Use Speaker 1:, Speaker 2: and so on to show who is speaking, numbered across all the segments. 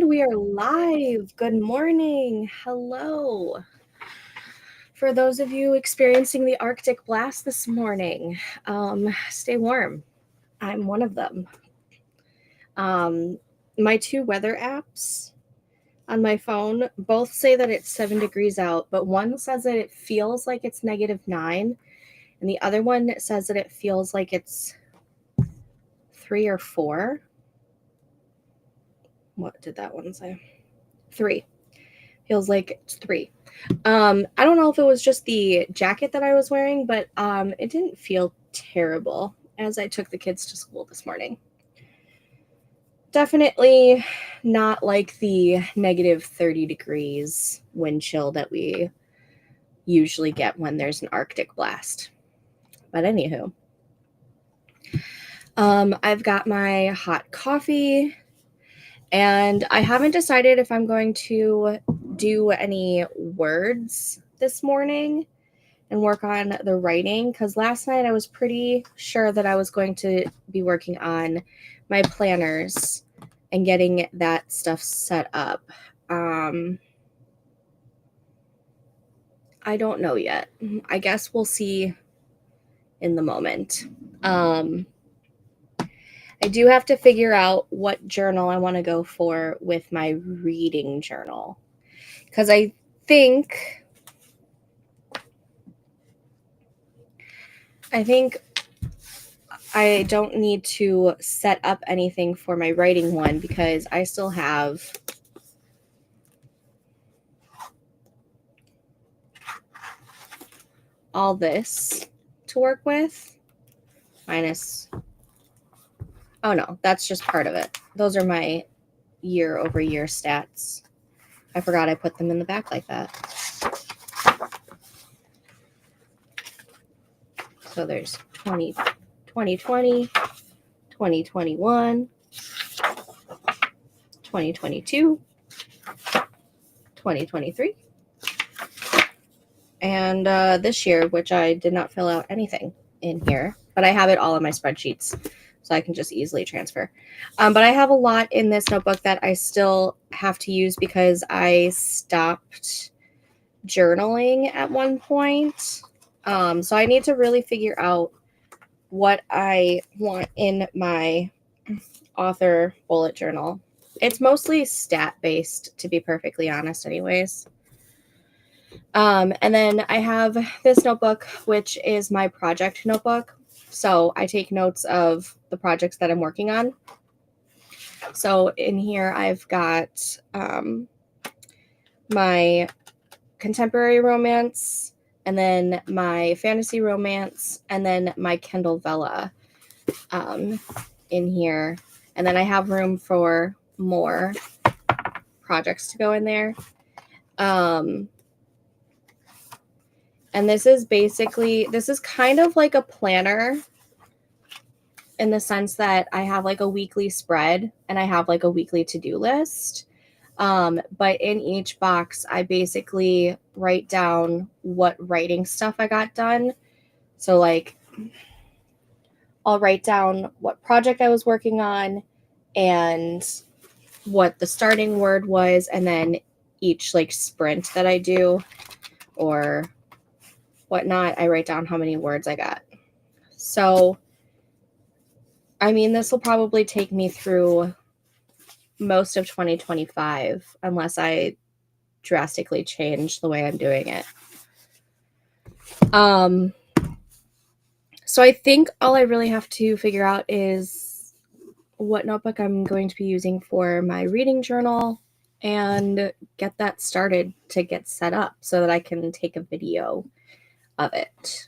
Speaker 1: And we are live. Good morning. Hello. For those of you experiencing the Arctic blast this morning, stay warm. I'm one of them. My two weather apps on my phone both say that it's 7 degrees out, but one says that it feels like it's -9, and the other one says that it feels like it's 3 or 4. What did that one say? 3. Feels like it's 3. I don't know if it was just the jacket that I was wearing, but it didn't feel terrible as I took the kids to school this morning. Definitely not like the -30 degrees wind chill that we usually get when there's an Arctic blast. But anywho, I've got my hot coffee, and I haven't decided if I'm going to do any words this morning and work on the writing, because last night I was pretty sure that I was going to be working on my planners and getting that stuff set up. I don't know yet. I guess we'll see in the moment. I do have to figure out what journal I want to go for with my reading journal, because I think I don't need to set up anything for my writing one, because I still have all this to work with, minus, oh no, that's just part of it. Those are my year-over-year stats. I forgot I put them in the back like that. So there's 2020, 2021, 2022, 2023, and this year, which I did not fill out anything in here, but I have it all in my spreadsheets, so I can just easily transfer. But I have a lot in this notebook that I still have to use because I stopped journaling at one point. So I need to really figure out what I want in my author bullet journal. It's mostly stat-based, to be perfectly honest, anyways. And then I have this notebook, which is my project notebook. So I take notes of the projects that I'm working on. So in here, I've got my contemporary romance, and then my fantasy romance, and then my Kindle Vella in here. And then I have room for more projects to go in there. And this is kind of like a planner, in the sense that I have like a weekly spread and I have like a weekly to-do list. But in each box, I basically write down what writing stuff I got done. So like, I'll write down what project I was working on and what the starting word was, and then each like sprint that I do or whatnot, I write down how many words I got. So, I mean, this will probably take me through most of 2025 unless I drastically change the way I'm doing it. So I think all I really have to figure out is what notebook I'm going to be using for my reading journal and get that started to get set up so that I can take a video of it.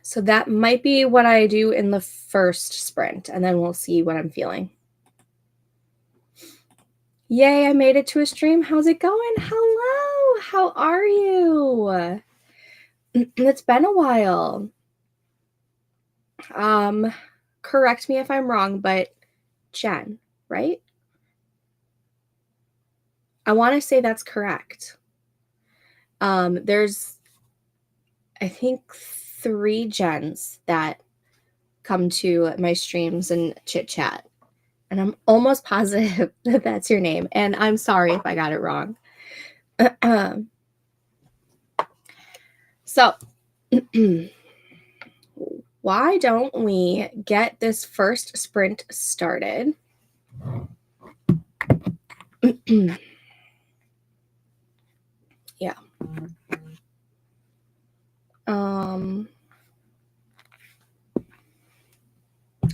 Speaker 1: So that might be what I do in the first sprint, and then we'll see what I'm feeling. Yay, I made it to a stream. How's it going? Hello, how are you? It's been a while. Correct me if I'm wrong, but Jen, right? I want to say that's correct. There's, I think, 3 Jens that come to my streams and chit chat. And I'm almost positive that that's your name. And I'm sorry if I got it wrong. So, why don't we get this first sprint started? Yeah.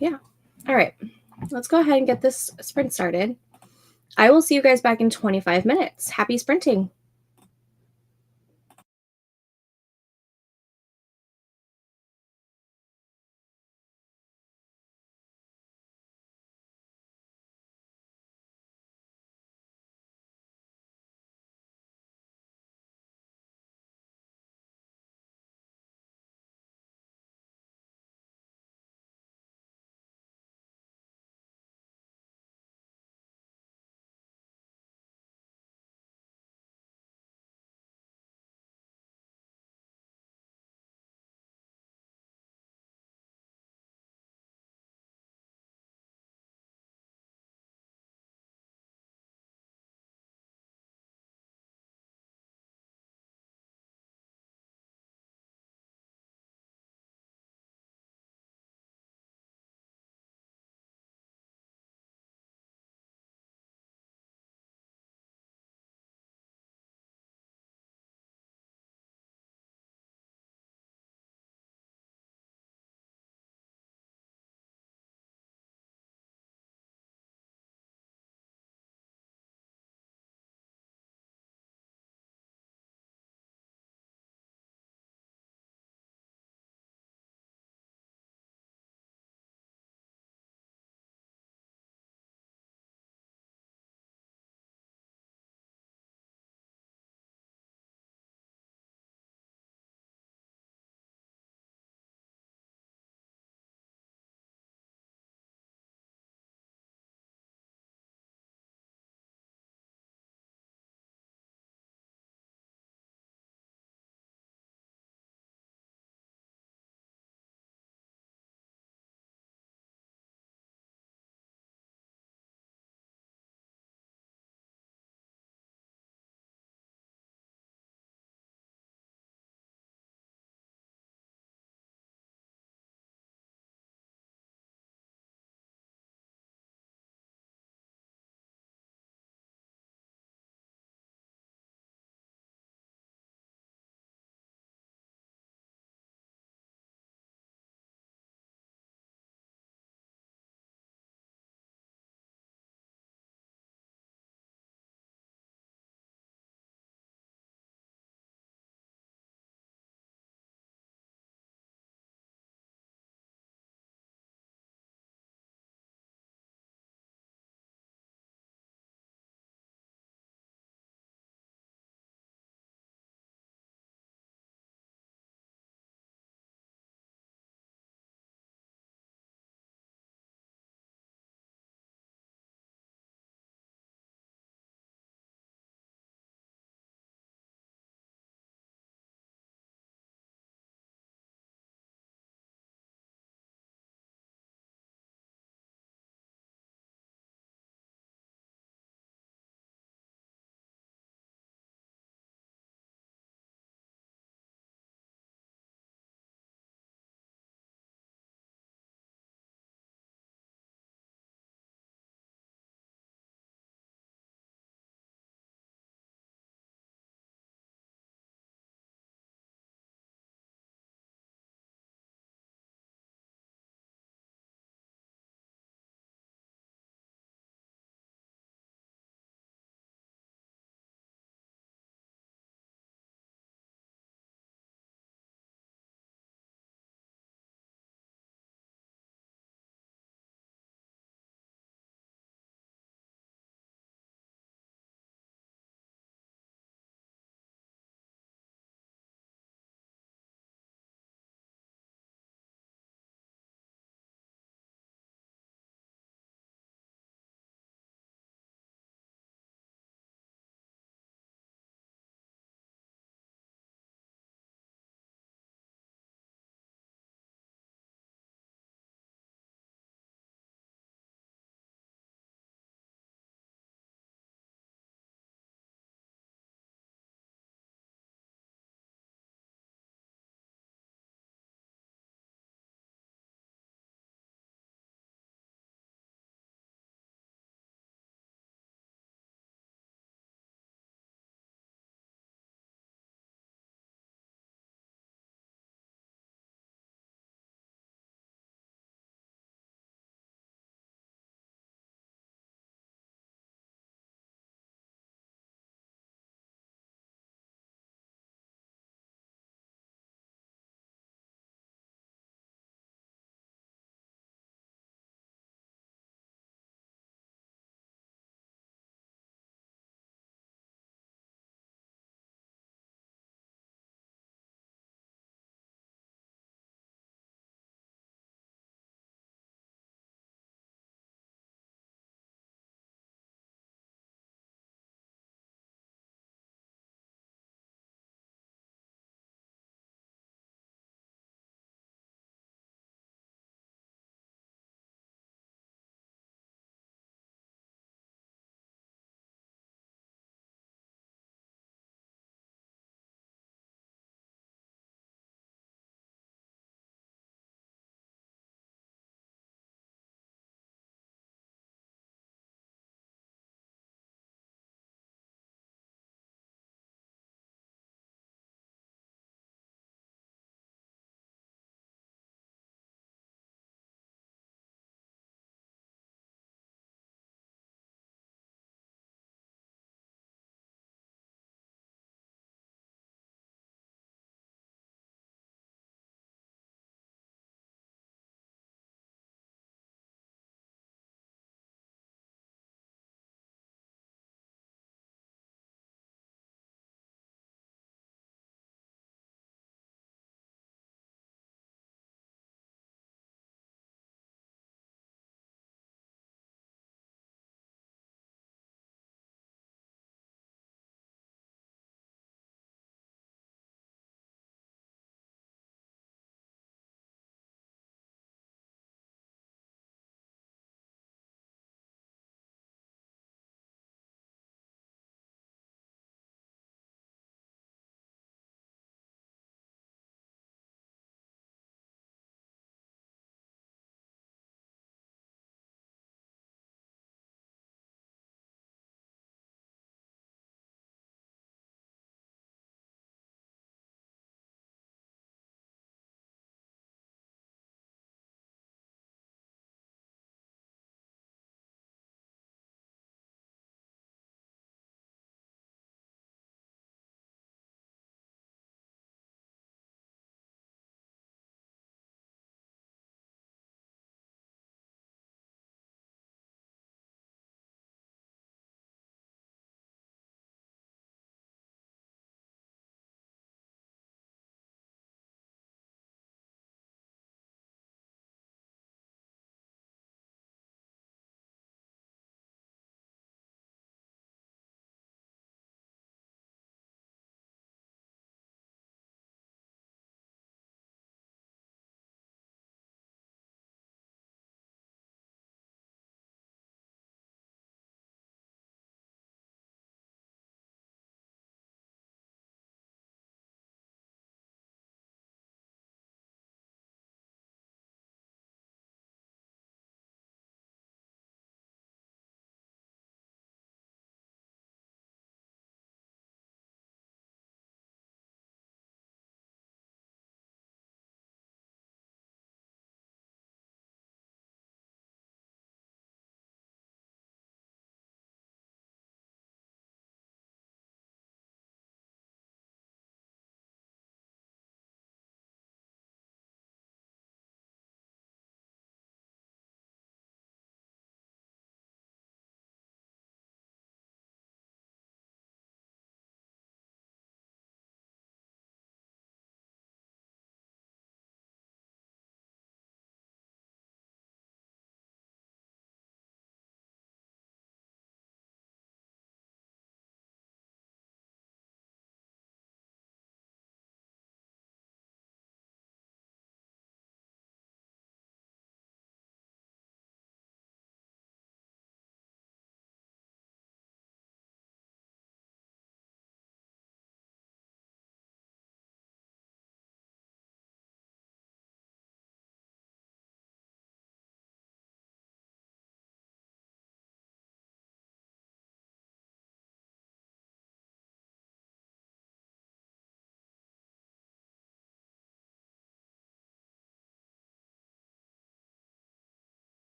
Speaker 1: Yeah. All right. Let's go ahead and get this sprint started. I will see you guys back in 25 minutes. Happy sprinting.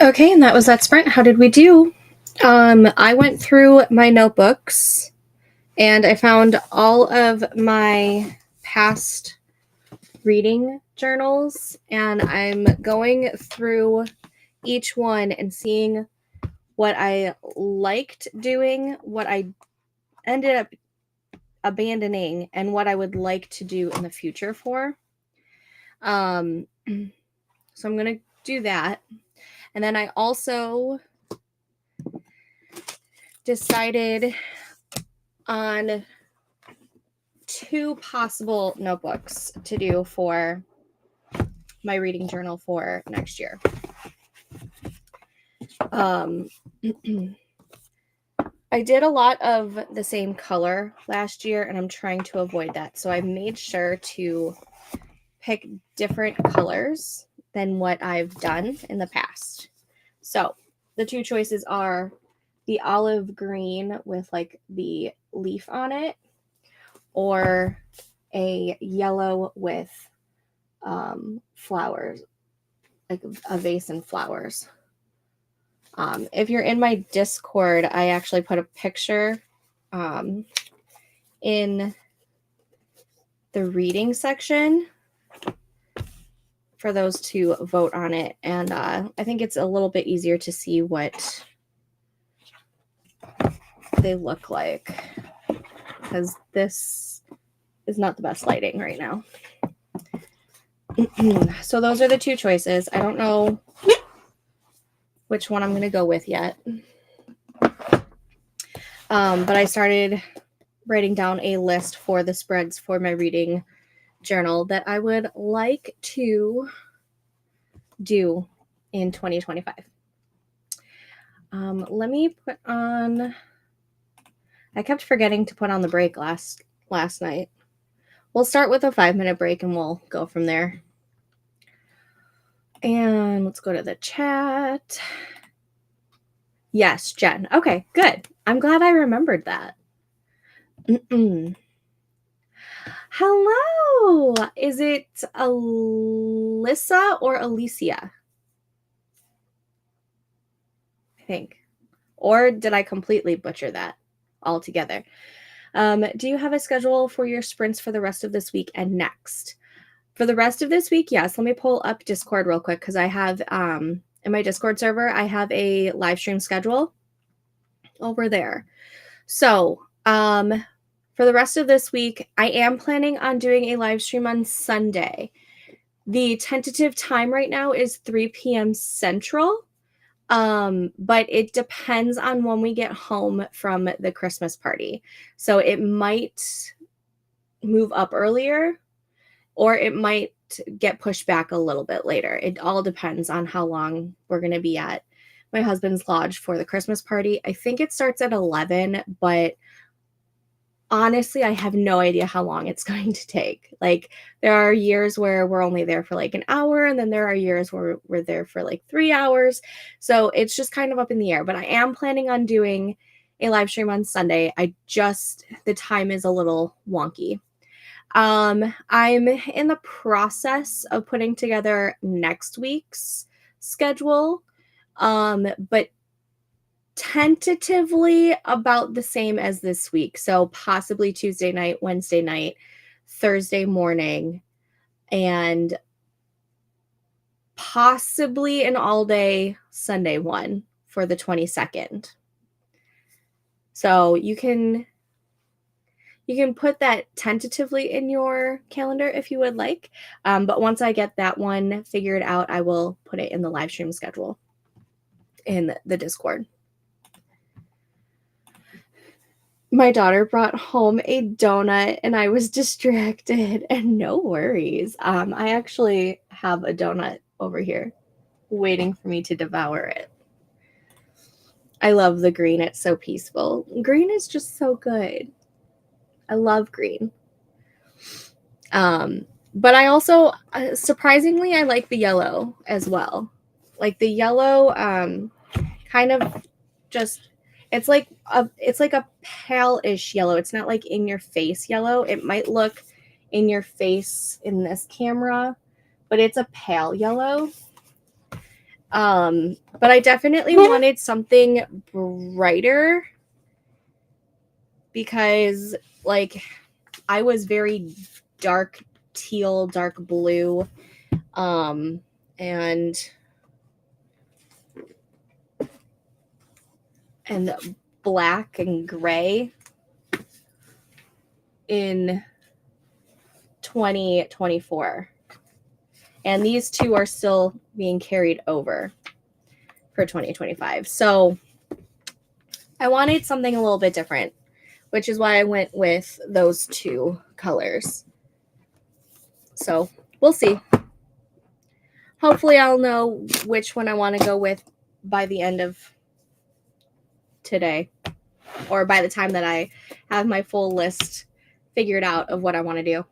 Speaker 1: Okay, and that was that sprint. How did we do? I went through my notebooks and I found all of my past reading journals, and I'm going through each one and seeing what I liked doing, what I ended up abandoning, and what I would like to do in the future for. So I'm going to do that. And then I also decided on 2 possible notebooks to do for my reading journal for next year. I did a lot of the same color last year, and I'm trying to avoid that. So I made sure to pick different colors than what I've done in the past. So the 2 choices are the olive green with like the leaf on it, or a yellow with flowers, like a vase and flowers. If you're in my Discord, I actually put a picture in the reading section for those to vote on it. And I think it's a little bit easier to see what they look like, because this is not the best lighting right now. So those are the 2 choices. I don't know which one I'm going to go with yet. But I started writing down a list for the spreads for my reading journal that I would like to do in 2025. Let me put on, I kept forgetting to put on the break last night. We'll start with a 5-minute break and we'll go from there. And let's go to the chat. Yes, Jen. Okay, good. I'm glad I remembered that. Hello. Is it Alyssa or Alicia? I think. Or did I completely butcher that altogether? Do you have a schedule for your sprints for the rest of this week and next? For the rest of this week, yes. Let me pull up Discord real quick, because I have in my Discord server, I have a live stream schedule over there. So for the rest of this week, I am planning on doing a live stream on Sunday. The tentative time right now is 3 p.m. Central, but it depends on when we get home from the Christmas party. So it might move up earlier, or it might get pushed back a little bit later. It all depends on how long we're going to be at my husband's lodge for the Christmas party. I think it starts at 11, but honestly, I have no idea how long it's going to take. Like, there are years where we're only there for like an hour, and then there are years where we're there for like 3 hours. So it's just kind of up in the air, but I am planning on doing a live stream on Sunday. The time is a little wonky. I'm in the process of putting together next week's schedule, but tentatively about the same as this week. So possibly Tuesday night, Wednesday night, Thursday morning, and possibly an all-day Sunday one for the 22nd. So you can put that tentatively in your calendar if you would like. But once I get that one figured out, I will put it in the live stream schedule in the Discord. My daughter brought home a donut and I was distracted, and no worries. I actually have a donut over here waiting for me to devour it. I love the green. It's so peaceful. Green is just so good. I love green. But I also, surprisingly, I like the yellow as well. Like the yellow, kind of just, it's like a pale-ish yellow. It's not like in your face yellow. It might look in your face in this camera, but it's a pale yellow. But I definitely wanted something brighter because like I was very dark teal, dark blue, and black and gray in 2024. And these two are still being carried over for 2025. So I wanted something a little bit different, which is why I went with those two colors. So we'll see. Hopefully I'll know which one I want to go with by the end of today, or by the time that I have my full list figured out of what I want to do.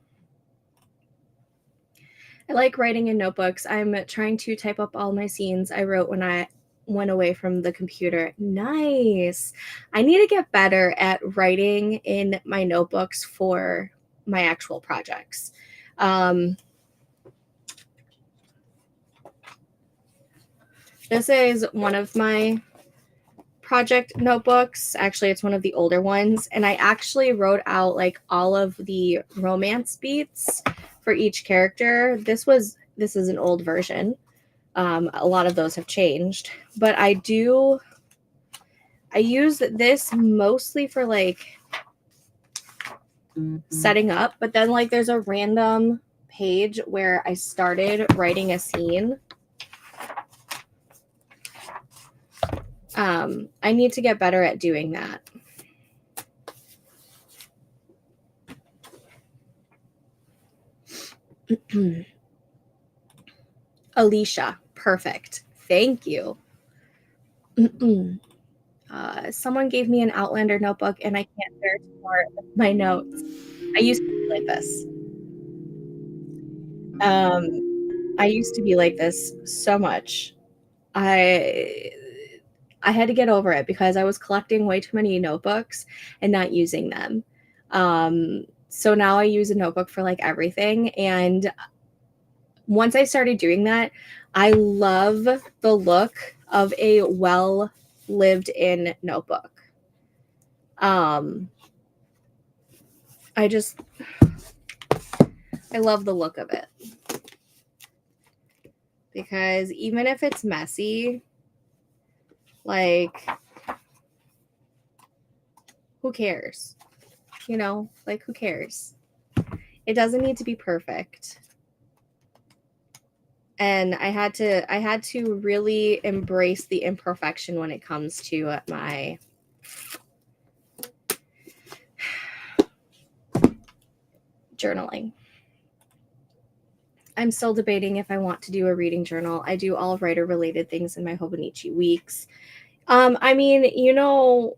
Speaker 1: I like writing in notebooks. I'm trying to type up all my scenes I wrote when I went away from the computer. Nice. I need to get better at writing in my notebooks for my actual projects. This is one of my project notebooks. Actually, it's one of the older ones. And I actually wrote out like all of the romance beats for each character. This is an old version. A lot of those have changed, but I use this mostly for like setting up, but then like there's a random page where I started writing a scene. I need to get better at doing that. Alicia, perfect. Thank you. Someone gave me an Outlander notebook and I can't bear to part my notes. I used to be like this. I used to be like this so much. I had to get over it because I was collecting way too many notebooks and not using them. So now I use a notebook for like everything. And once I started doing that, I love the look of a well lived in notebook. I love the look of it. Because even if it's messy, like, who cares? You know, like, who cares? It doesn't need to be perfect. And I had to really embrace the imperfection when it comes to my journaling. I'm still debating if I want to do a reading journal. I do all writer related things in my Hobonichi weeks. I mean, you know,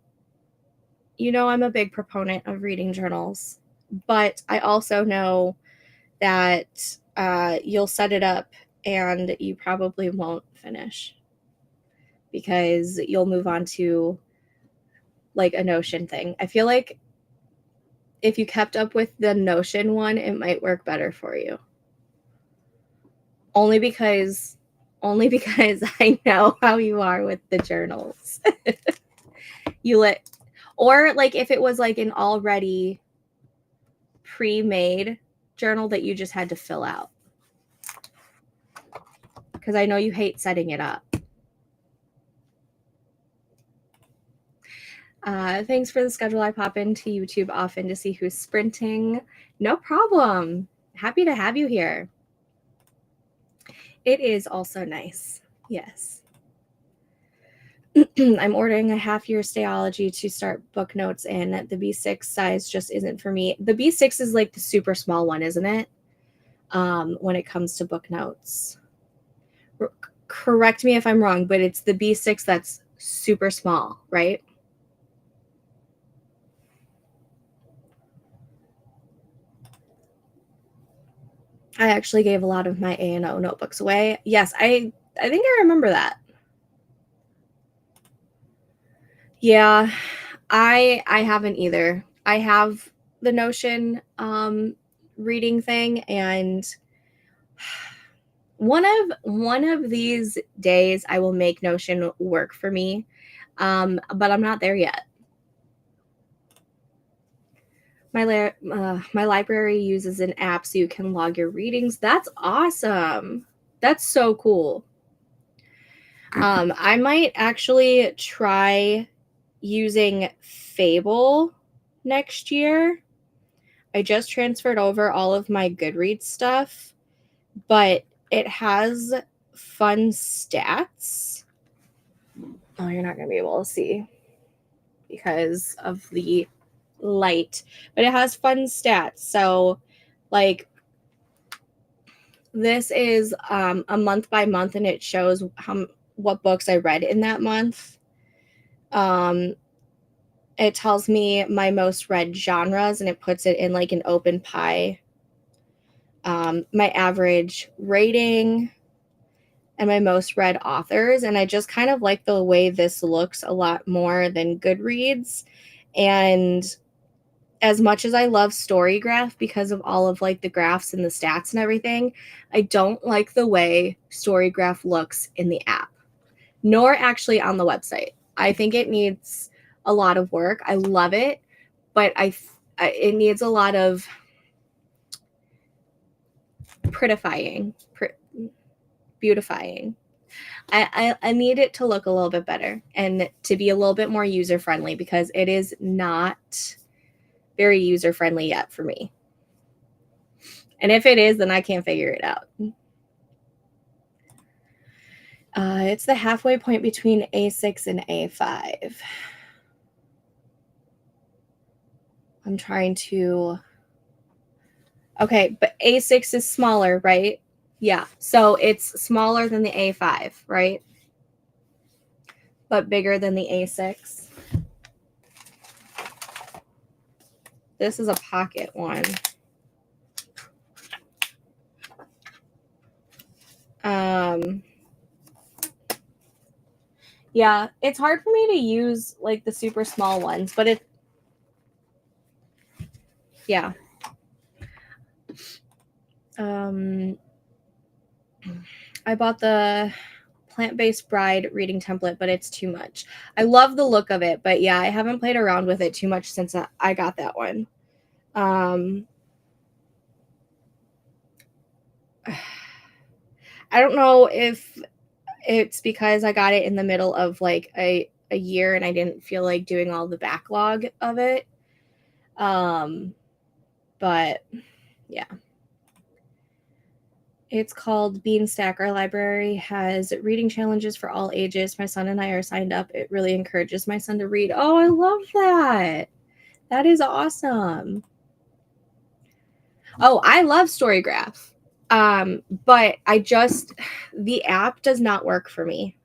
Speaker 1: I'm a big proponent of reading journals, but I also know that you'll set it up and you probably won't finish because you'll move on to like a Notion thing. I feel like if you kept up with the Notion one, it might work better for you. Only because I know how you are with the journals. Or like if it was like an already pre-made journal that you just had to fill out. Because I know you hate setting it up. Thanks for the schedule. I pop into YouTube often to see who's sprinting. No problem. Happy to have you here. It is also nice. Yes. I'm ordering a half-year stayology to start book notes in. The B6 size just isn't for me. The B6 is like the super small one, isn't it? When it comes to book notes. Correct me if I'm wrong, but it's the B6 that's super small, right? I actually gave a lot of my A&O notebooks away. Yes, I think I remember that. Yeah, I haven't either. I have the Notion reading thing, and One of these days I will make Notion work for me, but I'm not there yet. My library uses an app so you can log your readings. That's awesome. That's so cool. I might actually try using Fable next year. I just transferred over all of my Goodreads stuff, but it has fun stats. Oh, you're not going to be able to see because of the light, but it has fun stats. So, like, this is a month by month, and it shows what books I read in that month. It tells me my most read genres, and it puts it in like an open pie. My average rating and my most read authors. And I just kind of like the way this looks a lot more than Goodreads. And as much as I love StoryGraph because of all of like the graphs and the stats and everything, I don't like the way StoryGraph looks in the app, nor actually on the website. I think it needs a lot of work. I love it, but it needs a lot of prettifying, beautifying. I need it to look a little bit better and to be a little bit more user friendly, because it is not very user friendly yet for me. And if it is, then I can't figure it out. It's the halfway point between A6 and A5. I'm trying to... Okay, but A6 is smaller, right? Yeah, so it's smaller than the A5, right? But bigger than the A6. This is a pocket one. Yeah, it's hard for me to use like the super small ones, but yeah. I bought the Plant-Based Bride reading template, but it's too much. I love the look of it, but yeah, I haven't played around with it too much since I got that one. I don't know if it's because I got it in the middle of like a year and I didn't feel like doing all the backlog of it. But yeah. It's called Beanstack. Our library has reading challenges for all ages. My son and I are signed up. It really encourages my son to read. Oh, I love that. That is awesome. Oh, I love StoryGraph. But the app does not work for me.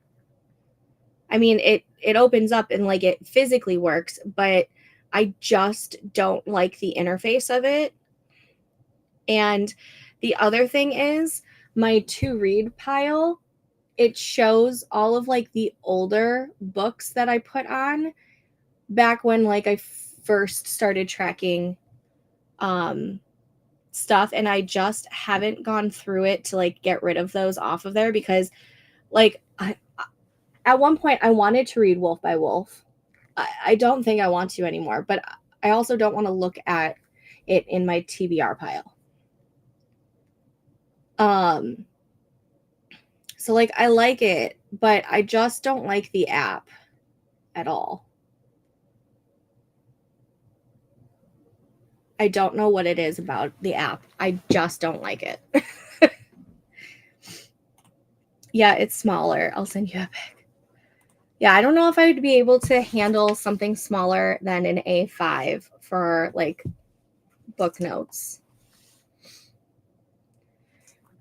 Speaker 1: I mean, it opens up and like it physically works, but I just don't like the interface of it. And the other thing is my to read pile, it shows all of like the older books that I put on back when like I first started tracking stuff, and I just haven't gone through it to like get rid of those off of there, because like at one point I wanted to read Wolf by Wolf. I don't think I want to anymore, but I also don't want to look at it in my TBR pile. So like I like it, but I just don't like the app at all. I don't know what it is about the app. I just don't like it. Yeah, it's smaller. I'll send you a pic. Yeah, I don't know if I would be able to handle something smaller than an A5 for like book notes.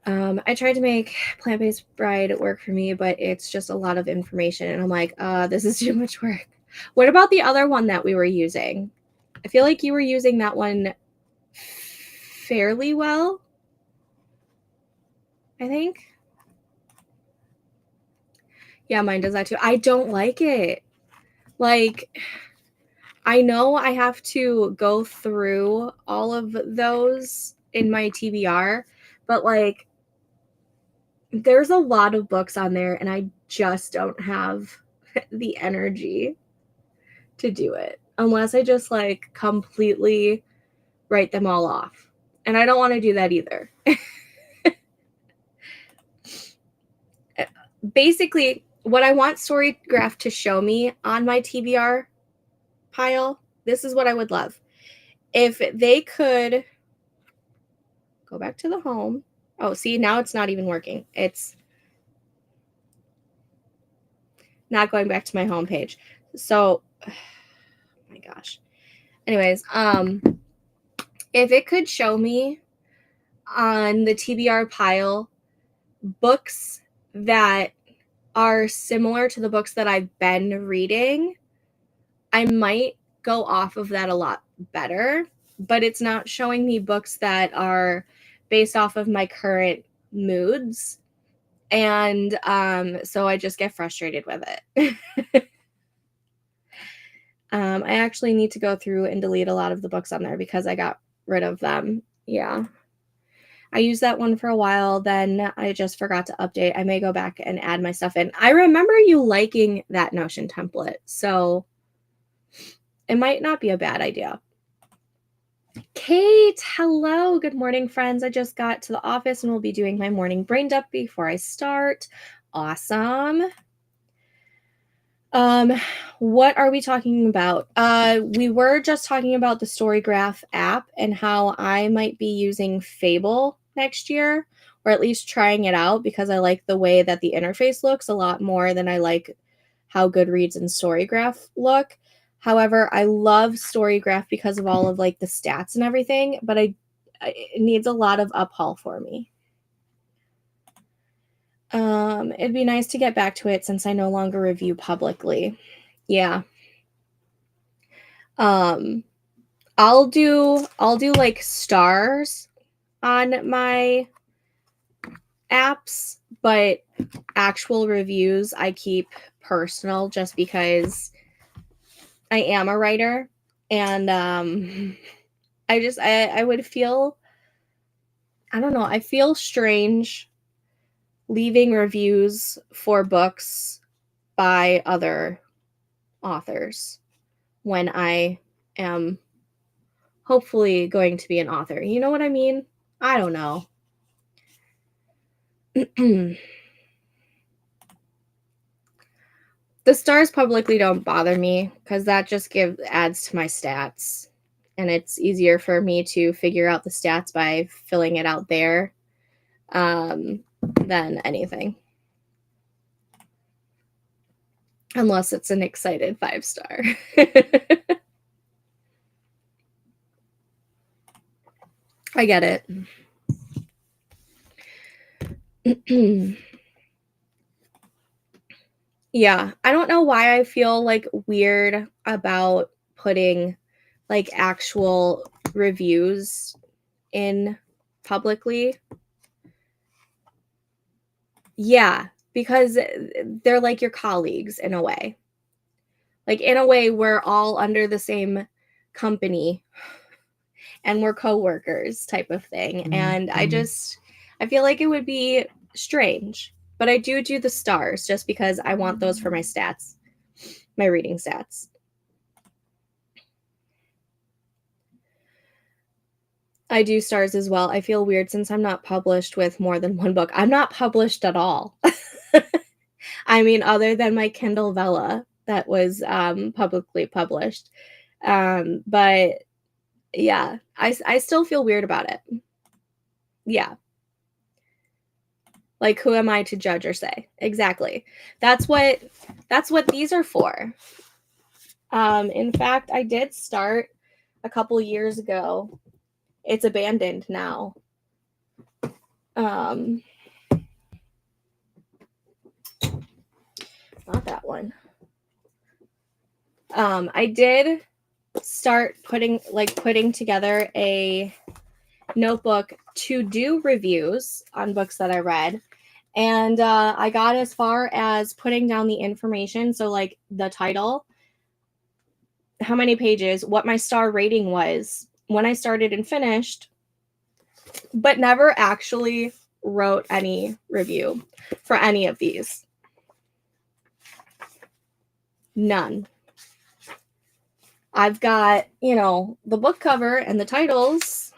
Speaker 1: I tried to make Plant-Based Bride work for me, but it's just a lot of information. And I'm like, this is too much work. What about the other one that we were using? I feel like you were using that one fairly well, I think. Yeah, mine does that too. I don't like it. Like, I know I have to go through all of those in my TBR, but like there's a lot of books on there and I just don't have the energy to do it unless I just like completely write them all off. And I don't want to do that either. Basically, what I want Storygraph to show me on my TBR pile, this is what I would love. If they could go back to the home. Oh, see, now it's not even working. It's not going back to my home page. So, oh my gosh. Anyways, if it could show me on the TBR pile books that are similar to the books that I've been reading, I might go off of that a lot better, but it's not showing me books that are based off of my current moods. And so I just get frustrated with it. I actually need to go through and delete a lot of the books on there because I got rid of them. Yeah. I used that one for a while, then I just forgot to update. I may go back and add my stuff in. I remember you liking that Notion template, so it might not be a bad idea. Kate, hello. Good morning, friends. I just got to the office and will be doing my morning brain dump before I start. Awesome. What are we talking about? We were just talking about the Storygraph app and how I might be using Fable next year, or at least trying it out because I like the way that the interface looks a lot more than I like how Goodreads and Storygraph look. However, I love Storygraph because of all of like the stats and everything, but it needs a lot of uphaul for me. It'd be nice to get back to it since I no longer review publicly. Yeah. I'll do like stars on my apps, but actual reviews I keep personal just because I am a writer, and I would feel, I don't know, I feel strange leaving reviews for books by other authors when I am hopefully going to be an author. You know what I mean? I don't know. The stars publicly don't bother me because that just adds to my stats. And it's easier for me to figure out the stats by filling it out there than anything. Unless it's an excited 5-star. I get it. Yeah, I don't know why I feel like weird about putting like actual reviews in publicly. Yeah, because they're like your colleagues in a way. Like in a way, we're all under the same company and we're coworkers type of thing. And I feel like it would be strange, but I do the stars just because I want those for my stats, my reading stats. I do stars as well. I feel weird since I'm not published with more than one book. I'm not published at all. I mean, other than my Kindle Vella that was publicly published. But yeah, I still feel weird about it. Yeah. Like, who am I to judge or say? Exactly. That's what these are for. In fact, I did start a couple years ago. It's abandoned now. Not that one. I did start putting together a notebook to do reviews on books that I read. And I got as far as putting down the information. So like the title, how many pages, what my star rating was when I started and finished, but never actually wrote any review for any of these. None. I've got, you know, the book cover and the titles.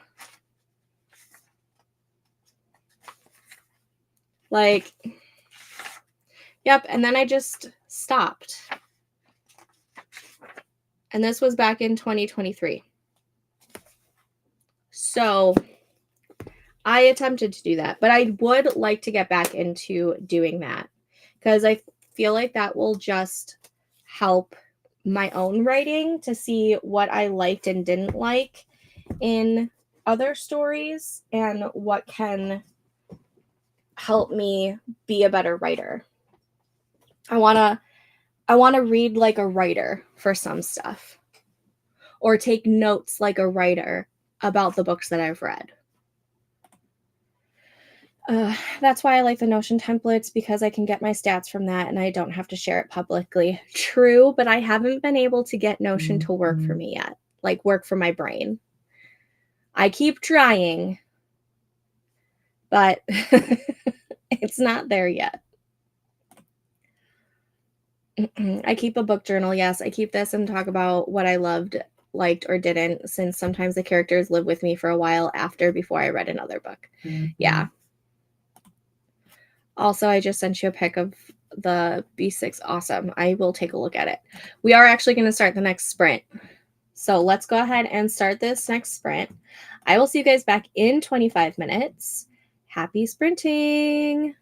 Speaker 1: Like, yep. And then I just stopped. And this was back in 2023. So I attempted to do that, but I would like to get back into doing that because I feel like that will just help my own writing to see what I liked and didn't like in other stories and what can help me be a better writer. I want to read like a writer for some stuff, or take notes like a writer about the books that I've read. That's why I like the Notion templates, because I can get my stats from that and I don't have to share it publicly. True, but I haven't been able to get Notion to work for me yet, like work for my brain. I keep trying, but it's not there yet. I keep a book journal. Yes, I keep this and talk about what I loved, liked, or didn't, since sometimes the characters live with me for a while before I read another book. Yeah. Also, I just sent you a pic of the B6. Awesome. I will take a look at it. We are actually going to start the next sprint. So let's go ahead and start this next sprint. I will see you guys back in 25 minutes. Happy sprinting.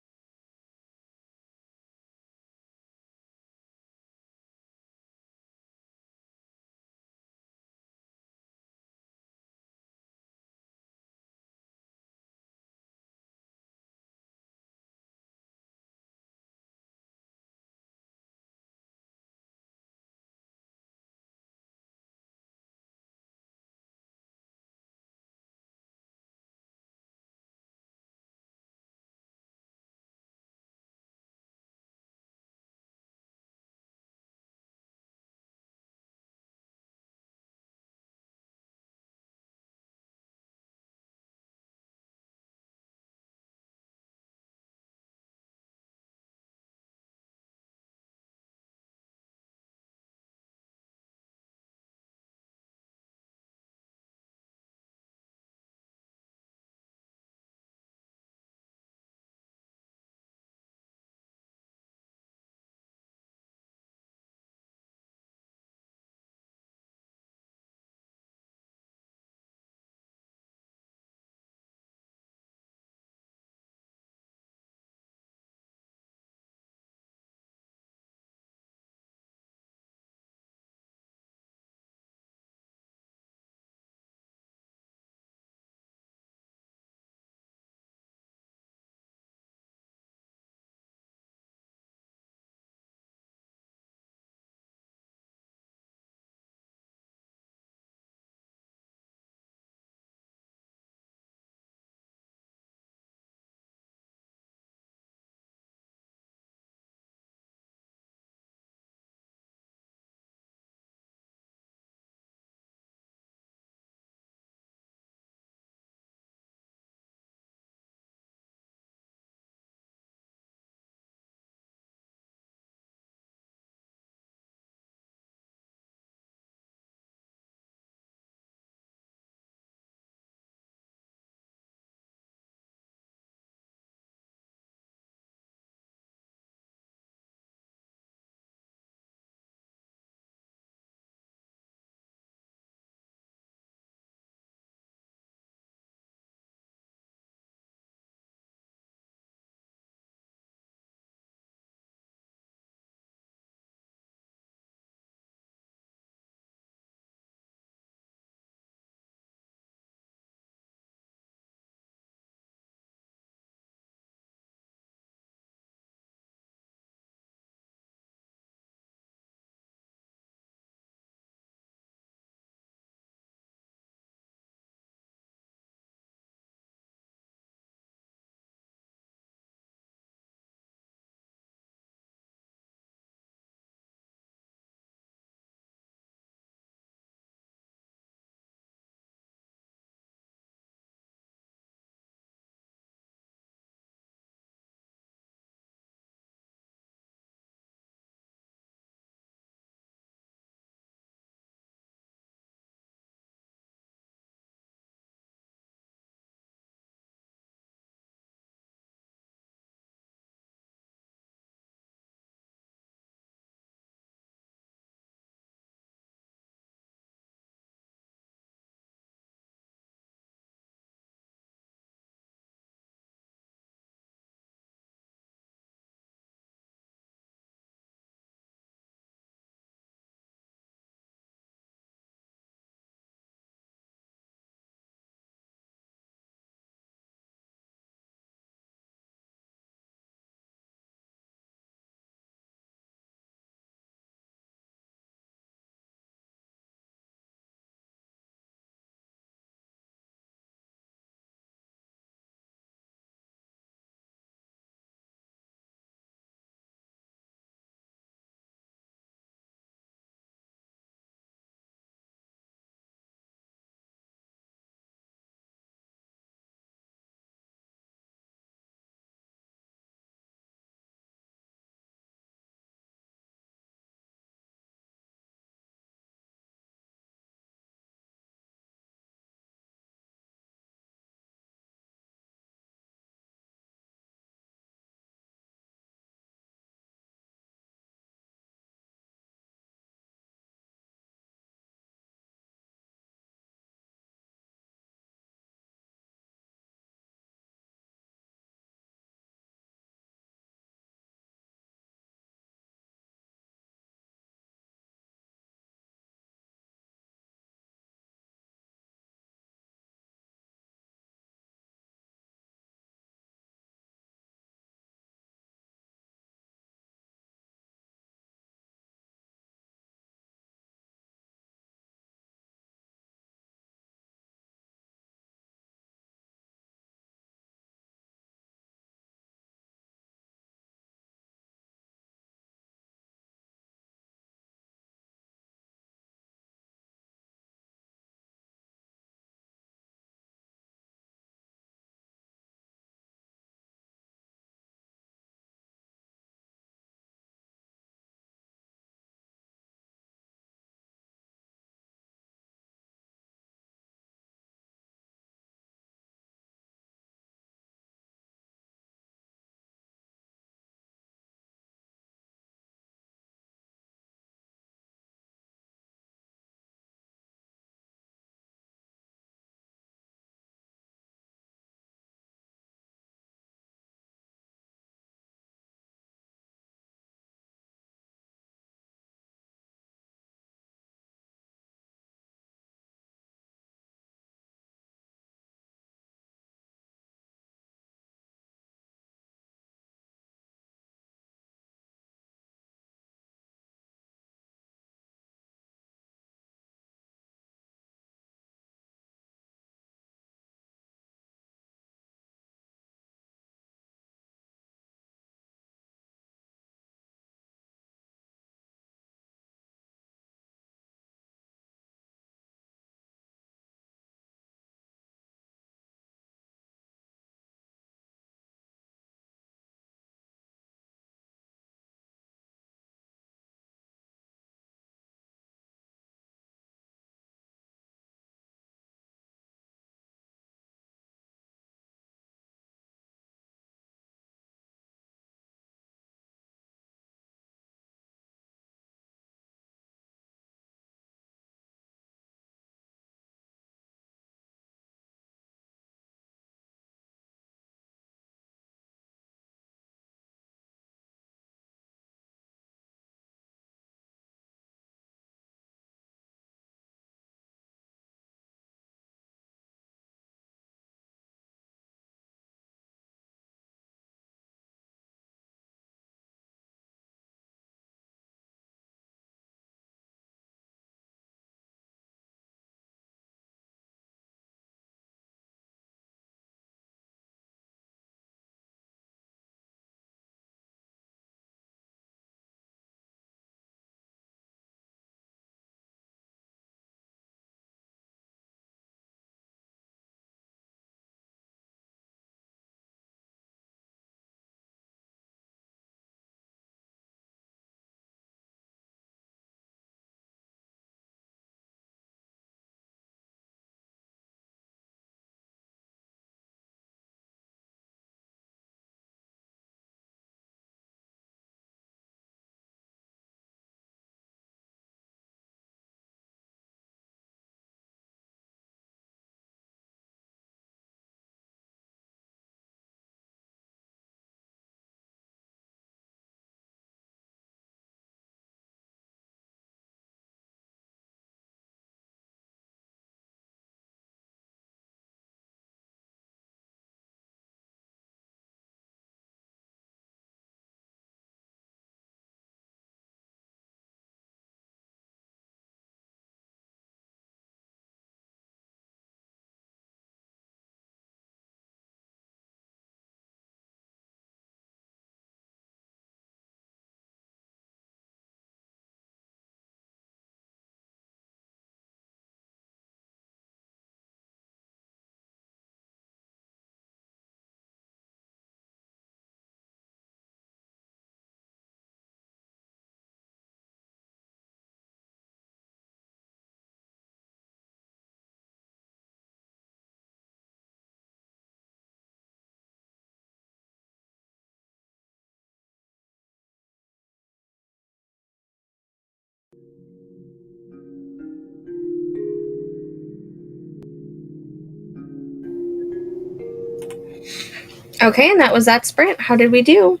Speaker 1: Okay, and that was that sprint. How did we do?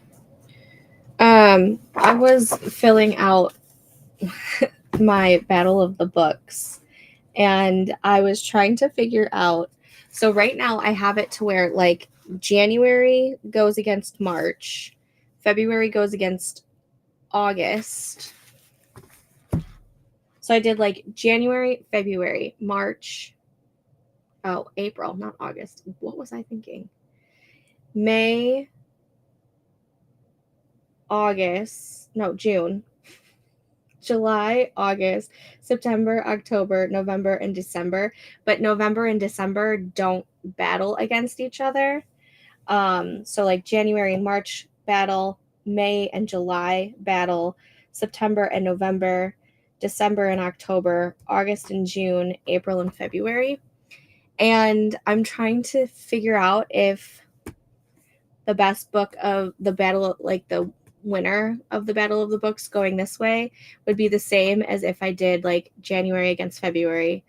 Speaker 1: I was filling out my Battle of the Books, and I was trying to figure out. So right now I have it to where like January goes against March, February goes against August. So I did like January, February, March. Oh, April, not August. What was I thinking? May, August, no, June, July, August, September, October, November, and December. But November and December don't battle against each other. So like January and March battle, May and July battle, September and November, December and October, August and June, April and February. And I'm trying to figure out if the best book of the battle, like the winner of the Battle of the Books going this way, would be the same as if I did like January against February,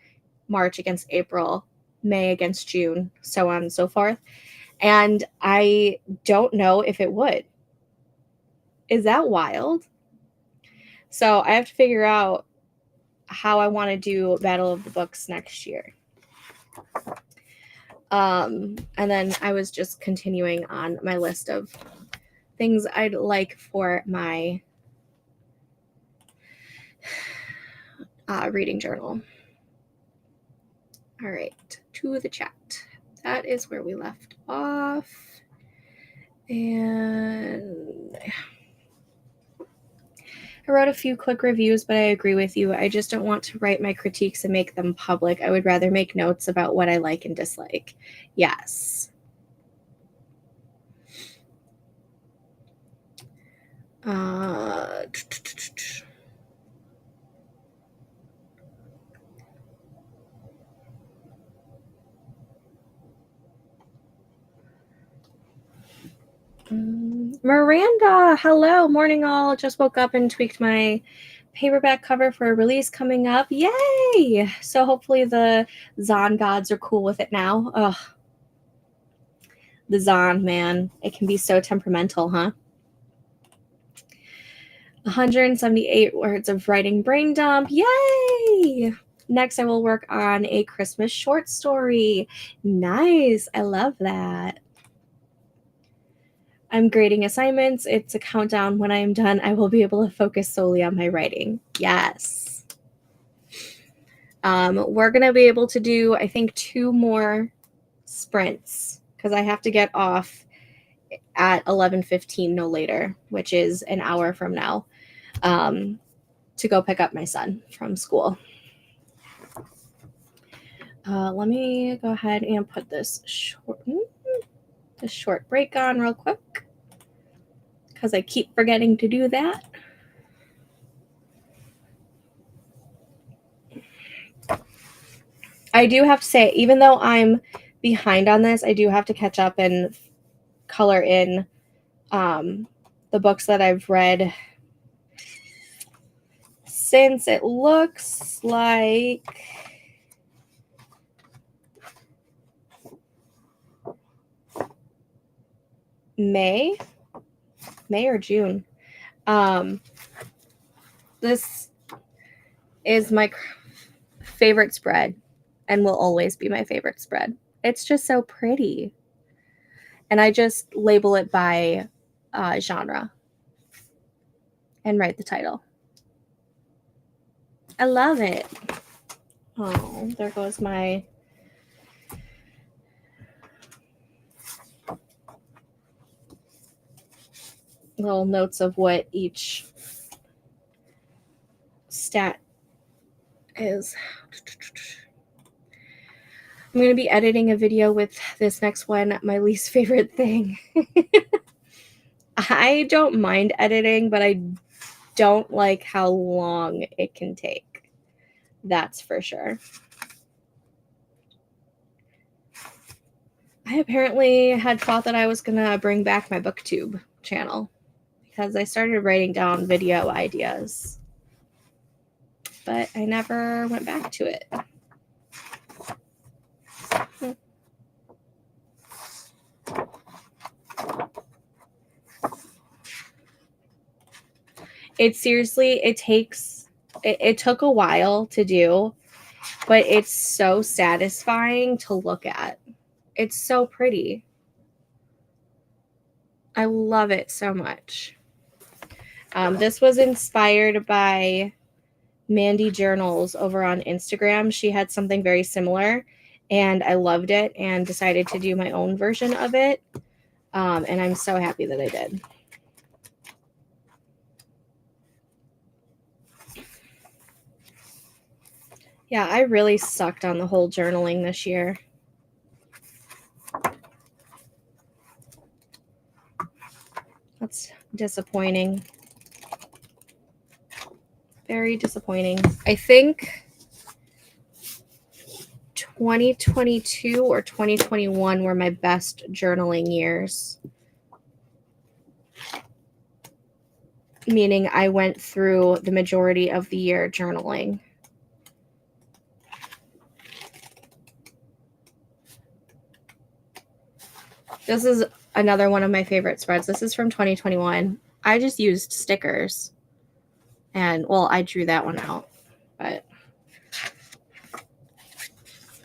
Speaker 1: March against April, May against June, so on and so forth. And I don't know if it would. Is that wild? So I have to figure out how I want to do Battle of the Books next year. And then I was just continuing on my list of things I'd like for my reading journal. All right, to the chat. That is where we left off. And I wrote a few quick reviews, but I agree with you. I just don't want to write my critiques and make them public. I would rather make notes about what I like and dislike. Yes. Miranda, hello, morning all. Just woke up and tweaked my paperback cover for a release coming up. Yay! So hopefully the Zon gods are cool with it now. Ugh. The Zon, man. It can be so temperamental, huh? 178 words of writing brain dump. Yay! Next, I will work on a Christmas short story. Nice. I love that. I'm grading assignments. It's a countdown. When I am done, I will be able to focus solely on my writing. Yes. We're going to be able to do, I think, 2 more sprints because I have to get off at 11:15 no later, which is an hour from now, to go pick up my son from school. Let me go ahead and put this short break on real quick because I keep forgetting to do that. I do have to say, even though I'm behind on this, I do have to catch up and color in the books that I've read since it looks like May or June. This is my favorite spread and will always be my favorite spread. It's just so pretty. And I just label it by genre and write the title. I love it. Oh, there goes my little notes of what each stat is. I'm going to be editing a video with this next one, my least favorite thing. I don't mind editing, but I don't like how long it can take. That's for sure. I apparently had thought that I was going to bring back my BookTube channel because I started writing down video ideas, but I never went back to it. It seriously, it took a while to do, but it's so satisfying to look at. It's so pretty. I love it so much. This was inspired by Mandy Journals over on Instagram. She had something very similar, and I loved it and decided to do my own version of it. And I'm so happy that I did. Yeah, I really sucked on the whole journaling this year. That's disappointing. Very disappointing. I think 2022 or 2021 were my best journaling years. Meaning I went through the majority of the year journaling. This is another one of my favorite spreads. This is from 2021. I just used stickers. And, well, I drew that one out. But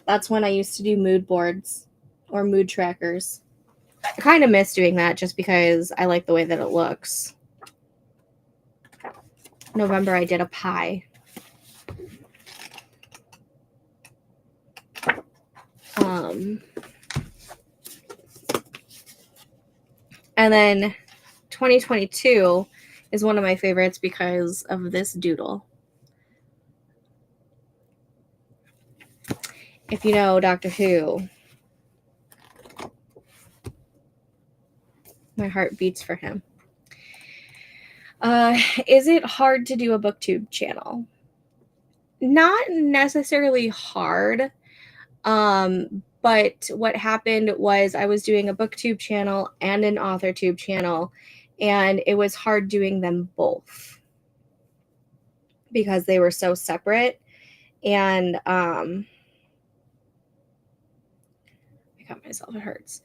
Speaker 1: that's when I used to do mood boards or mood trackers. I kind of miss doing that just because I like the way that it looks. November, I did a pie. And then 2022 is one of my favorites because of this doodle. If you know Doctor Who, my heart beats for him. Is it hard to do a booktube channel? Not necessarily hard. But what happened was I was doing a booktube channel and an authortube channel, and it was hard doing them both because they were so separate. And I cut myself, it hurts.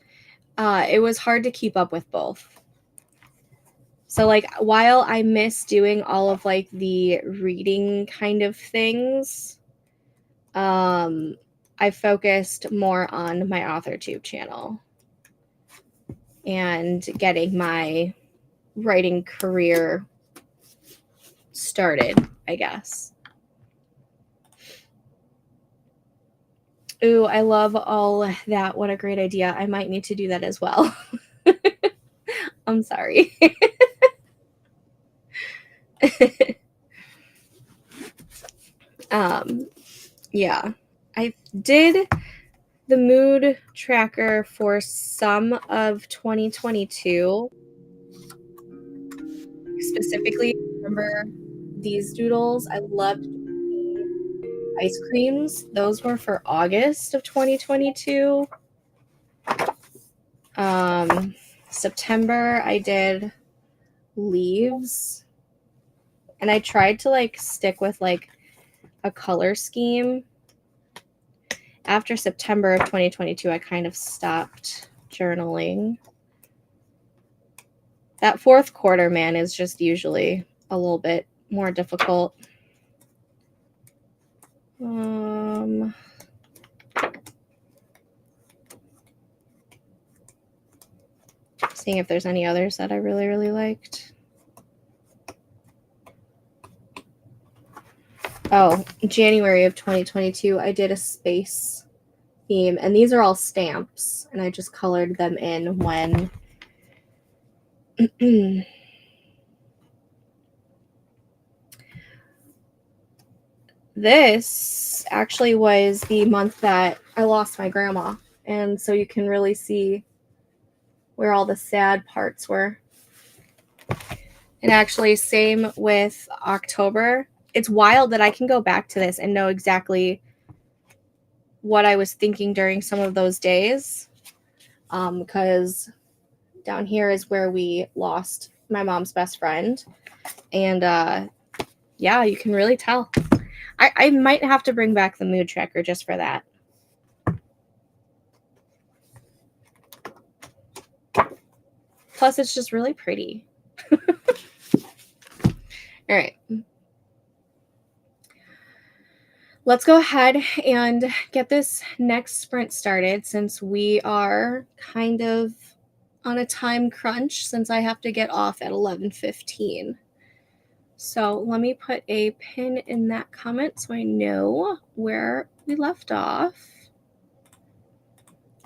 Speaker 1: It was hard to keep up with both. So like while I miss doing all of like the reading kind of things, I focused more on my authortube channel and getting my writing career started, I guess. Ooh, I love all that. What a great idea. I might need to do that as well. I'm sorry. Yeah, I did the mood tracker for some of 2022. Specifically, remember these doodles? I loved the ice creams. Those were for August of 2022. September, I did leaves. And I tried to like stick with like a color scheme. After September of 2022, I kind of stopped journaling. That fourth quarter, man, is just usually a little bit more difficult. Seeing if there's any others that I really, really liked. Oh, January of 2022, I did a space theme, and these are all stamps, and I just colored them in when this actually was the month that I lost my grandma, and so you can really see where all the sad parts were. And actually, same with October. It's wild that I can go back to this and know exactly what I was thinking during some of those days, because down here is where we lost my mom's best friend. And yeah, you can really tell. I might have to bring back the mood tracker just for that. Plus, it's just really pretty. All right. Let's go ahead and get this next sprint started since we are kind of on a time crunch since I have to get off at 11:15. So let me put a pin in that comment so I know where we left off.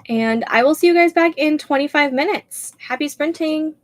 Speaker 1: And I will see you guys back in 25 minutes. Happy sprinting.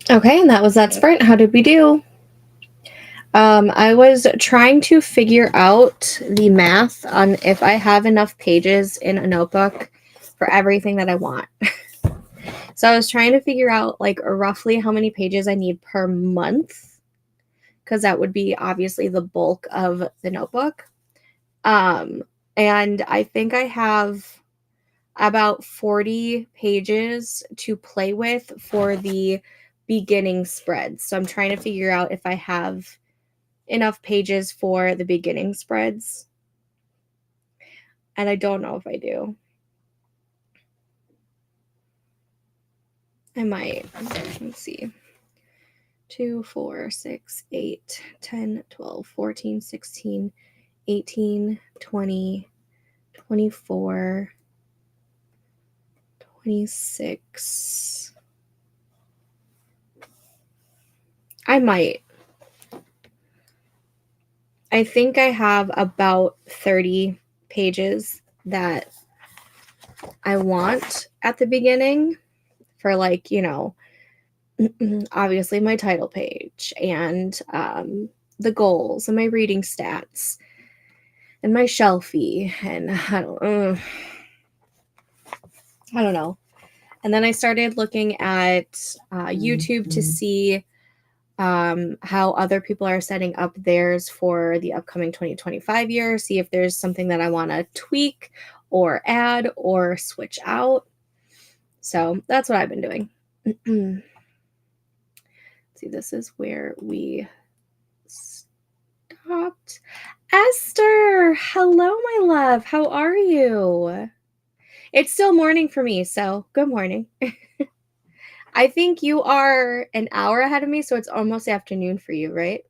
Speaker 1: Okay, and that was that sprint. How did we do? I was trying to figure out the math on if I have enough pages in a notebook for everything that I want. So I was trying to figure out like roughly how many pages I need per month, because that would be obviously the bulk of the notebook. And I think I have about 40 pages to play with for the beginning spreads. So I'm trying to figure out if I have enough pages for the beginning spreads. And I don't know if I do. I might. Let's see. 2, 4, 6, 8, 10, 12, 14, 16, 18, 20, 24, 26. I might. I think I have about 30 pages that I want at the beginning for, like, you know, obviously my title page and the goals and my reading stats and my shelfie and I don't know. And then I started looking at YouTube to see how other people are setting up theirs for the upcoming 2025 year, see if there's something that I want to tweak or add or switch out. So that's what I've been doing. See, this is where we stopped. Esther, hello, my love. How are you? It's still morning for me, so good morning. I think you are an hour ahead of me, so it's almost afternoon for you, right?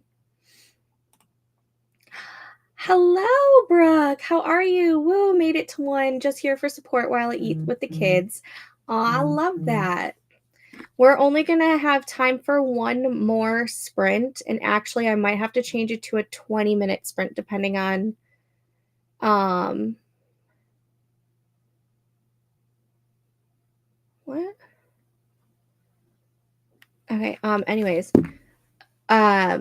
Speaker 1: Hello, Brooke. How are you? Woo, made it to 1. Just here for support while I eat with the kids. Aw, I love that. We're only going to have time for one more sprint, and actually I might have to change it to a 20-minute sprint depending on what? Okay, anyways. I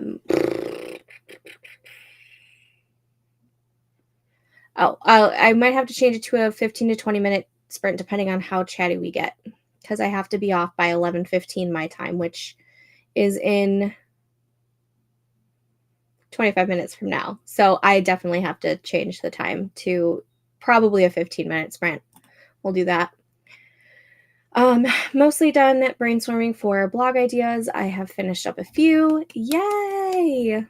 Speaker 1: might have to change it to a 15 to 20-minute sprint depending on how chatty we get, because I have to be off by 11:15 my time, which is in 25 minutes from now. So I definitely have to change the time to probably a 15-minute sprint. We'll do that. Mostly done brainstorming for blog ideas. I have finished up a few. Yay!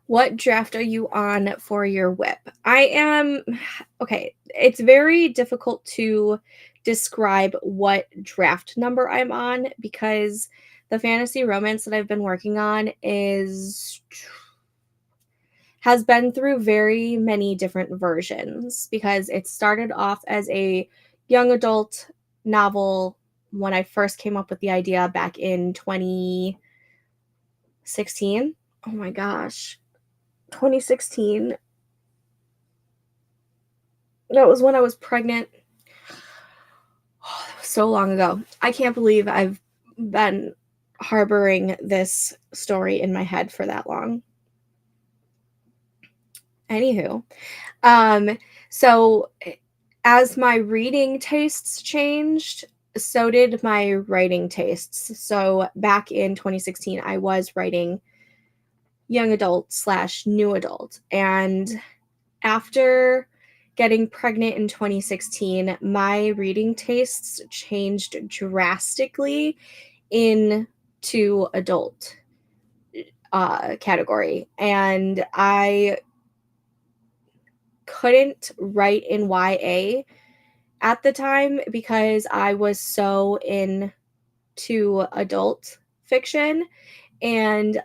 Speaker 1: What draft are you on for your whip? Okay, it's very difficult to describe what draft number I'm on because the fantasy romance that I've been working on has been through very many different versions because it started off as a young adult novel when I first came up with the idea back in 2016. Oh my gosh. 2016. That was when I was pregnant. Oh, that was so long ago. I can't believe I've been harboring this story in my head for that long. Anywho, so as my reading tastes changed, so did my writing tastes. So back in 2016, I was writing young adult / new adult. And after getting pregnant in 2016, my reading tastes changed drastically into adult category. And I couldn't write in YA at the time because I was so into adult fiction, and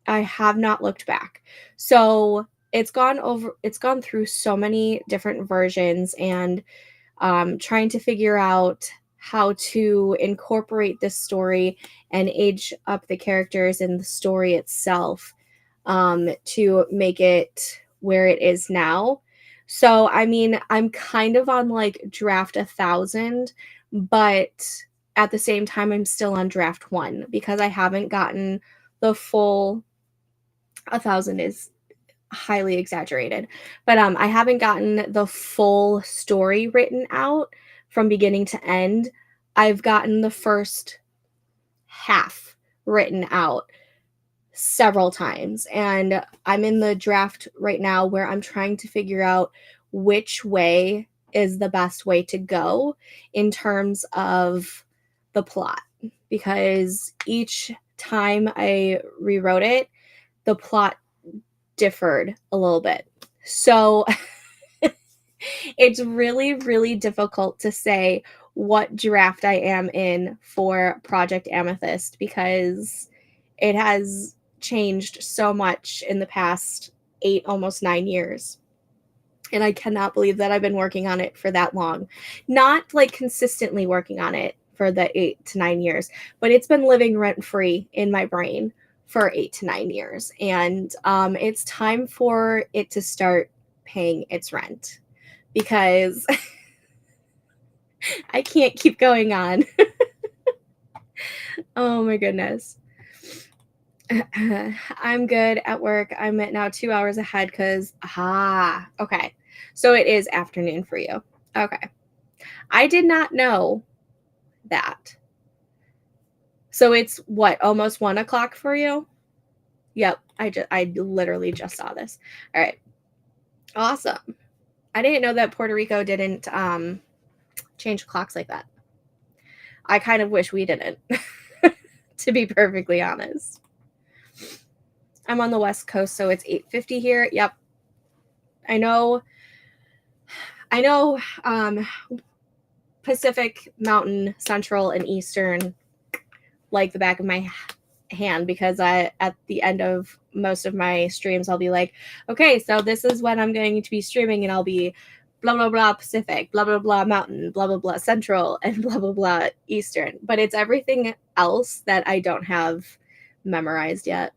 Speaker 1: I have not looked back. So it's gone through so many different versions, and trying to figure out how to incorporate this story and age up the characters in the story itself to make it where it is now. So, I mean, I'm kind of on like draft 1,000, but at the same time, I'm still on draft 1 because I haven't gotten the full 1,000 is highly exaggerated, but I haven't gotten the full story written out from beginning to end. I've gotten the first half written out several times, and I'm in the draft right now where I'm trying to figure out which way is the best way to go in terms of the plot, because each time I rewrote it, the plot differed a little bit. So it's really, really difficult to say what draft I am in for Project Amethyst because it has changed so much in the past 8, almost 9 years. And I cannot believe that I've been working on it for that long. Not like consistently working on it for the 8 to 9 years, but it's been living rent-free in my brain for 8 to 9 years. And it's time for it to start paying its rent because I can't keep going on. Oh my goodness. I'm good at work. I'm at now 2 hours ahead because, okay. So it is afternoon for you. Okay. I did not know that. So it's what, almost 1 o'clock for you? Yep. I literally just saw this. All right. Awesome. I didn't know that Puerto Rico didn't change clocks like that. I kind of wish we didn't, to be perfectly honest. I'm on the West Coast, so it's 8:50 here. Yep. I know Pacific, Mountain, Central, and Eastern like the back of my hand because at the end of most of my streams, I'll be like, okay, so this is when I'm going to be streaming, and I'll be blah, blah, blah, Pacific, blah, blah, blah, Mountain, blah, blah, blah, Central, and blah, blah, blah, Eastern. But it's everything else that I don't have memorized yet.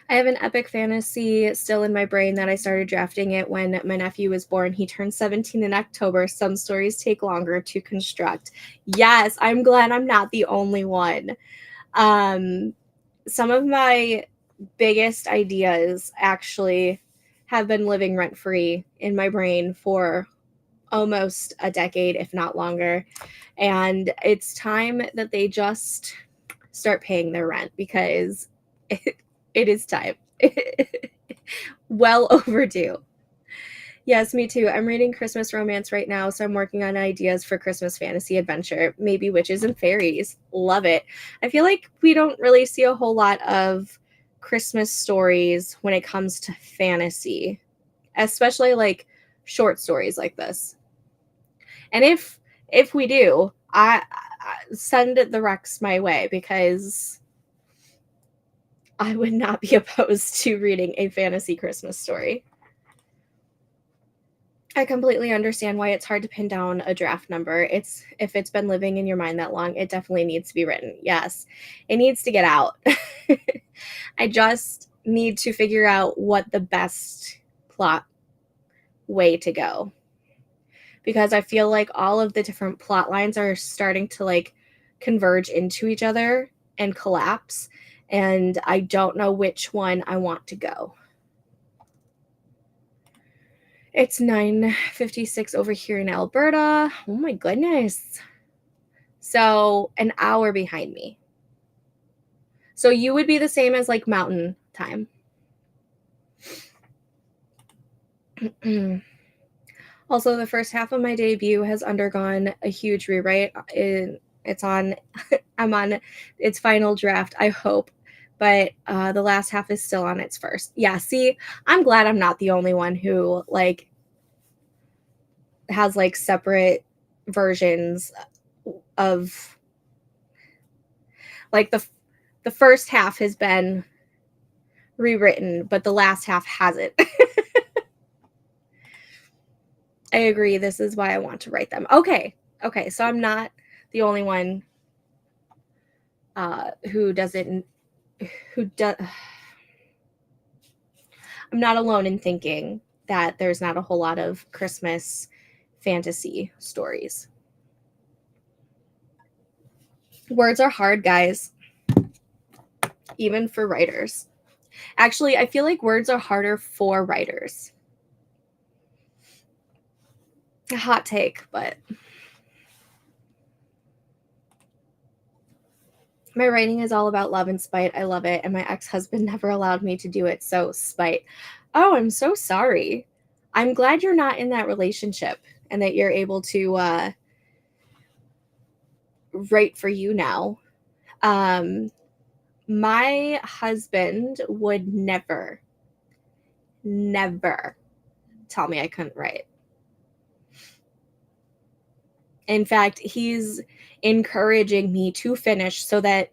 Speaker 1: I have an epic fantasy still in my brain that I started drafting it when my nephew was born. He turned 17 in October. Some stories take longer to construct. Yes, I'm glad I'm not the only one. Some of my biggest ideas actually have been living rent-free in my brain for almost a decade, if not longer. And it's time that they just start paying their rent because it is time. Well overdue. Yes, me too. I'm reading Christmas romance right now, so I'm working on ideas for Christmas fantasy adventure. Maybe witches and fairies. Love it. I feel like we don't really see a whole lot of Christmas stories when it comes to fantasy, especially like short stories like this. And if we do, I send the recs my way because I would not be opposed to reading a fantasy Christmas story. I completely understand why it's hard to pin down a draft number. If it's been living in your mind that long, it definitely needs to be written. Yes, it needs to get out. I just need to figure out what the best plot way to go. Because I feel like all of the different plot lines are starting to like converge into each other and collapse. And I don't know which one I want to go. It's 9:56 over here in Alberta. Oh my goodness. So an hour behind me. So you would be the same as like mountain time. Also, the first half of my debut has undergone a huge rewrite. It's on, I'm on its final draft, I hope. But the last half is still on its first. Yeah, see, I'm glad I'm not the only one who like has like separate versions of like the first half has been rewritten, but the last half hasn't. I agree. This is why I want to write them. Okay. So I'm not the only one who doesn't who does. I'm not alone in thinking that there's not a whole lot of Christmas fantasy stories. Words are hard, guys, even for writers. Actually, I feel like words are harder for writers. A hot take, but my writing is all about love and spite. I love it, and my ex-husband never allowed me to do it, so spite. Oh, I'm so sorry. I'm glad you're not in that relationship and that you're able to write for you now. My husband would never tell me I couldn't write. In fact, he's encouraging me to finish so that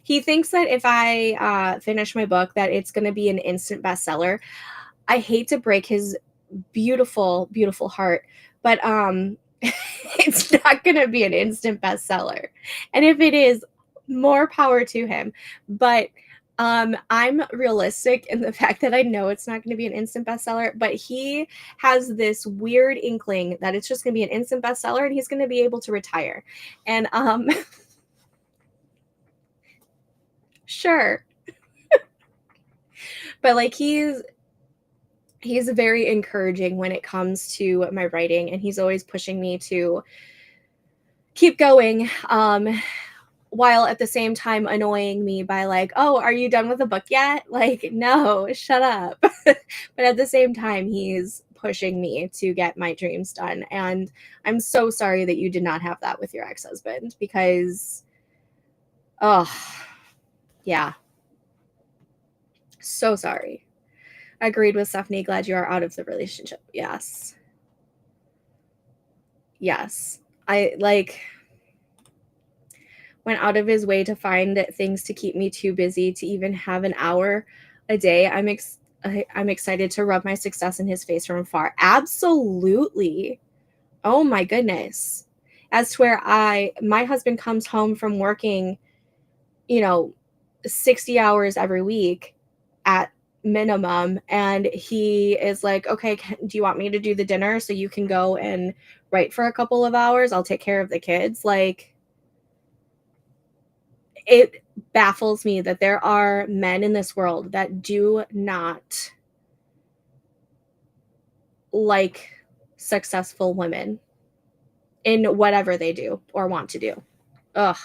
Speaker 1: he thinks that if I finish my book, that it's going to be an instant bestseller. I hate to break his beautiful, beautiful heart, but it's not going to be an instant bestseller. And if it is, more power to him. But I'm realistic in the fact that I know it's not going to be an instant bestseller, but he has this weird inkling that it's just going to be an instant bestseller and he's going to be able to retire. And sure. But like he's very encouraging when it comes to my writing, and he's always pushing me to keep going, while at the same time annoying me by like, oh, are you done with the book yet? Like, no, shut up. But at the same time, he's pushing me to get my dreams done. And I'm so sorry that you did not have that with your ex-husband, because, oh, yeah. So sorry. Agreed with Stephanie. Glad you are out of the relationship. Yes. Yes. I went out of his way to find things to keep me too busy to even have an hour a day. I'm excited to rub my success in his face from afar. Absolutely. Oh my goodness. As to where my husband comes home from working, 60 hours every week at minimum, and he is like, okay, do you want me to do the dinner so you can go and write for a couple of hours? I'll take care of the kids. Like, it baffles me that there are men in this world that do not like successful women in whatever they do or want to do. Ugh.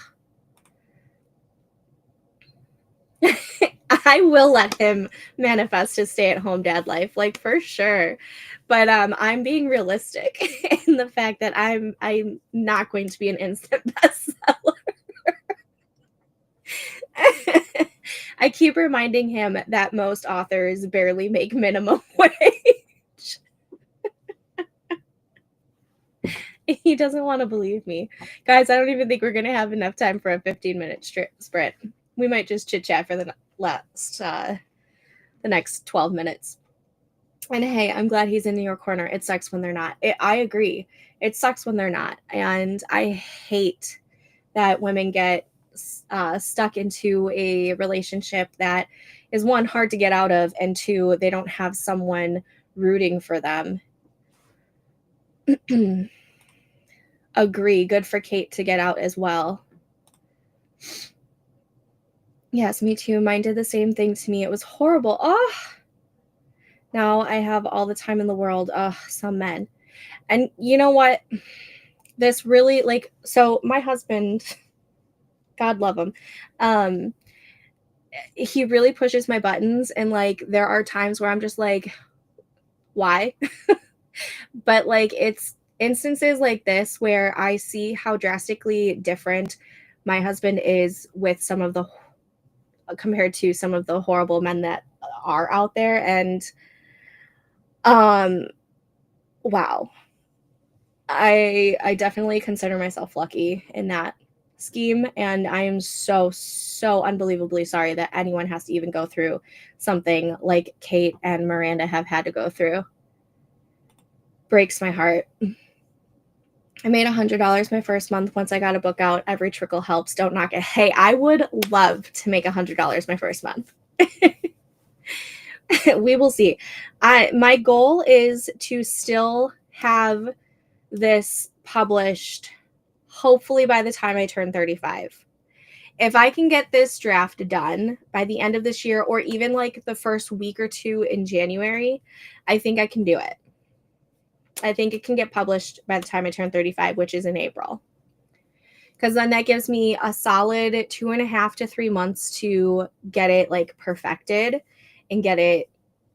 Speaker 1: I will let him manifest his stay-at-home dad life, like, for sure. But I'm being realistic in the fact that I'm not going to be an instant bestseller. I keep reminding him that most authors barely make minimum wage. He doesn't want to believe me. Guys, I don't even think we're going to have enough time for a 15-minute sprint. We might just chit-chat for the next 12 minutes. And hey, I'm glad he's in your corner. It sucks when they're not. I agree. It sucks when they're not. And I hate that women get stuck into a relationship that is, one, hard to get out of, and two, they don't have someone rooting for them. Agree. Good for Kate to get out as well. Yes, me too. Mine did the same thing to me. It was horrible. Oh, now I have all the time in the world. Oh, some men. And you know what? This really, so my husband, God love him, he really pushes my buttons, and there are times where I'm just like, why? But it's instances like this where I see how drastically different my husband is with compared to some of the horrible men that are out there. And wow, I definitely consider myself lucky in that scheme, and I am so unbelievably sorry that anyone has to even go through something like Kate and Miranda have had to go through. Breaks my heart. I made $100 my first month. Once I got a book out, every trickle helps. Don't knock it. Hey, I would love to make $100 my first month. We will see. My goal is to still have this published, hopefully by the time I turn 35. If I can get this draft done by the end of this year, or even like the first week or two in January, I think I can do it. I think it can get published by the time I turn 35, which is in April. Because then that gives me a solid 2.5 to 3 months to get it like perfected and get it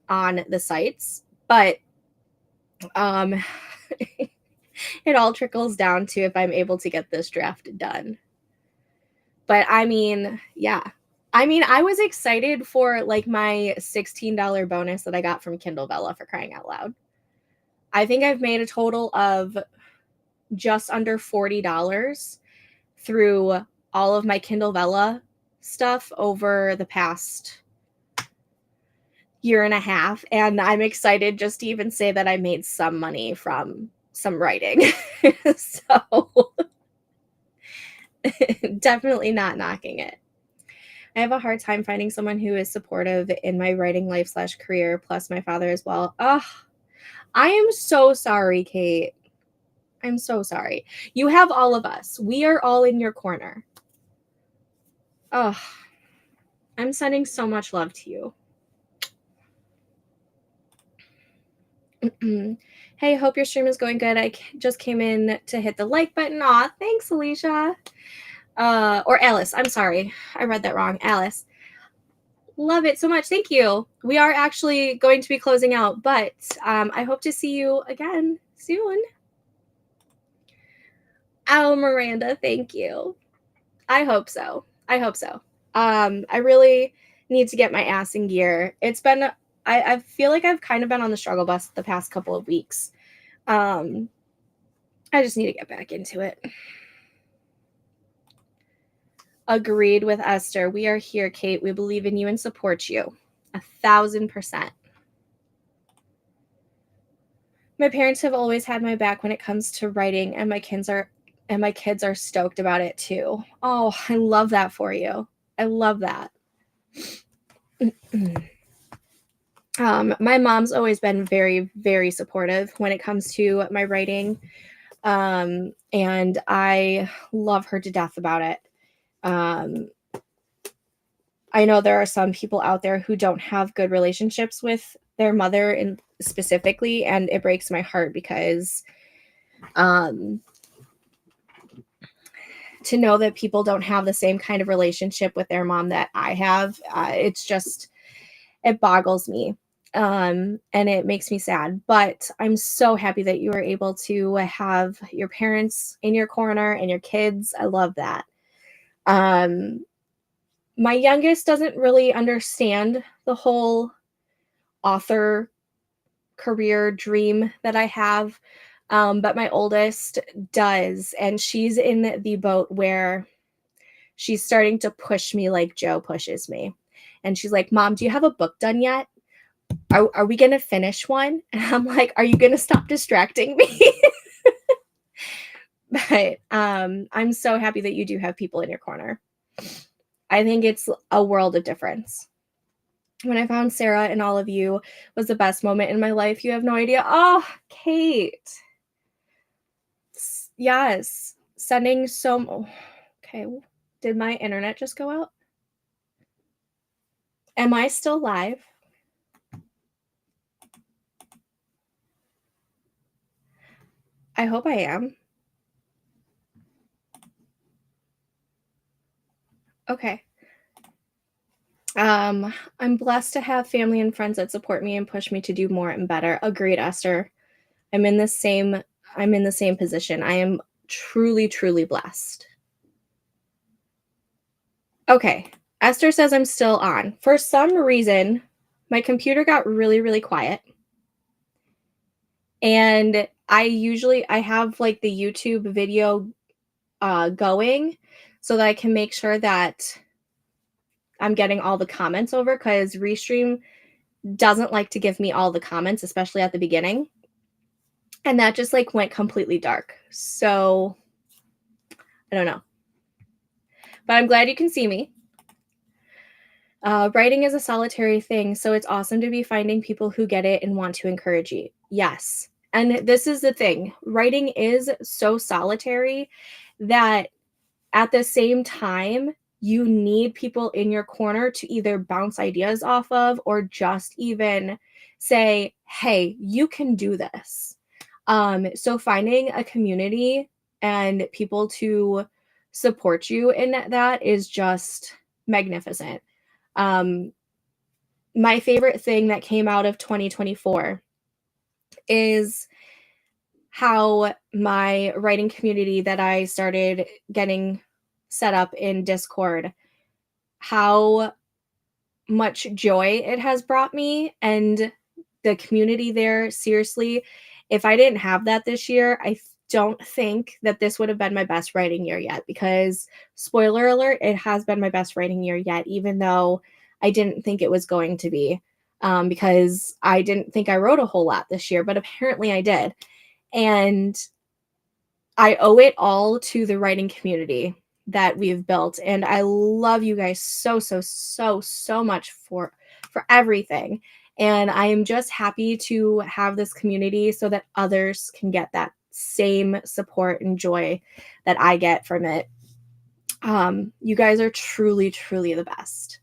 Speaker 1: on the sites. But it all trickles down to if I'm able to get this draft done. But I mean, yeah. I mean, I was excited for like my $16 bonus that I got from Kindle Vella, for crying out loud. I think I've made a total of just under $40 through all of my Kindle Vella stuff over the past year and a half. And I'm excited just to even say that I made some money from some writing. So definitely not knocking it. I have a hard time finding someone who is supportive in my writing life/career, plus my father as well. Ugh, I am so sorry, Kate. I'm so sorry. You have all of us. We are all in your corner. Ugh, I'm sending so much love to you. Hey, hope your stream is going good. I just came in to hit the like button. Aw, thanks, Alicia. Or Alice. I'm sorry. I read that wrong. Alice. Love it so much. Thank you. We are actually going to be closing out, but I hope to see you again soon. Oh, Miranda, thank you. I hope so. I hope so. I really need to get my ass in gear. It's been, I feel like I've kind of been on the struggle bus the past couple of weeks. I just need to get back into it. Agreed with Esther. We are here, Kate. We believe in you and support you. 1,000%. My parents have always had my back when it comes to writing, and my kids are stoked about it too. Oh, I love that for you. I love that. My mom's always been very, very supportive when it comes to my writing. And I love her to death about it. I know there are some people out there who don't have good relationships with their mother and specifically, and it breaks my heart because to know that people don't have the same kind of relationship with their mom that I have, it boggles me. And it makes me sad, but I'm so happy that you were able to have your parents in your corner and your kids. I love that. My youngest doesn't really understand the whole author career dream that I have. But my oldest does, and she's in the boat where she's starting to push me like Joe pushes me. And she's like, Mom, do you have a book done yet? Are we going to finish one? And I'm like, are you going to stop distracting me? But I'm so happy that you do have people in your corner. I think it's a world of difference. When I found Sarah and all of you was the best moment in my life. You have no idea. Oh, Kate. Yes. Sending so... Okay. Did my internet just go out? Am I still live? I hope I am. Okay. I'm blessed to have family and friends that support me and push me to do more and better. Agreed, Esther. I'm in the same position. I am truly, truly blessed. Okay. Esther says I'm still on. For some reason, my computer got really, really quiet. And I have like the YouTube video going so that I can make sure that I'm getting all the comments over, because Restream doesn't like to give me all the comments, especially at the beginning. And that just like went completely dark. So I don't know. But I'm glad you can see me. Writing is a solitary thing, so it's awesome to be finding people who get it and want to encourage you. Yes. And this is the thing. Writing is so solitary that at the same time, you need people in your corner to either bounce ideas off of or just even say, hey, you can do this. So finding a community and people to support you in that is just magnificent. My favorite thing that came out of 2024 is how my writing community that I started getting set up in Discord, how much joy it has brought me, and the community there, seriously, if I didn't have that this year, I don't think that this would have been my best writing year yet, because spoiler alert, it has been my best writing year yet, even though I didn't think it was going to be, because I didn't think I wrote a whole lot this year, but apparently I did. And I owe it all to the writing community that we've built. And I love you guys so much for everything. And I am just happy to have this community so that others can get that same support and joy that I get from it. You guys are truly the best.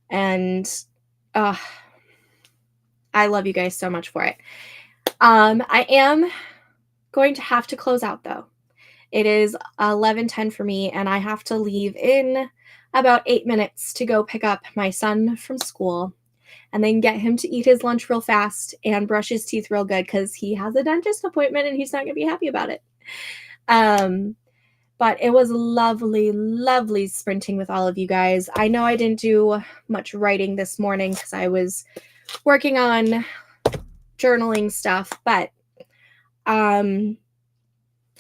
Speaker 1: And I love you guys so much for it. I am going to have to close out though. It is 11:10 for me, and I have to leave in about 8 minutes to go pick up my son from school and then get him to eat his lunch real fast and brush his teeth real good because he has a dentist appointment and he's not going to be happy about it. But it was lovely sprinting with all of you guys. I know I didn't do much writing this morning because I was working on journaling stuff, but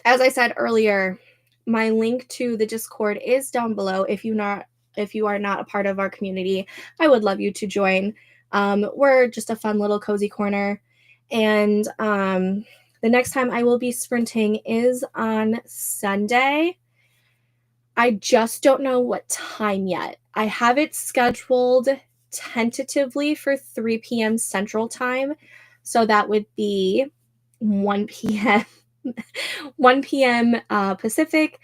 Speaker 1: as I said earlier, my link to the Discord is down below. If you are not a part of our community, I would love you to join. We're just a fun little cozy corner. And the next time I will be sprinting is on Sunday. I just don't know what time yet. I have it scheduled tentatively for 3 p.m. Central Time. So that would be 1 p.m. 1 p.m. Pacific,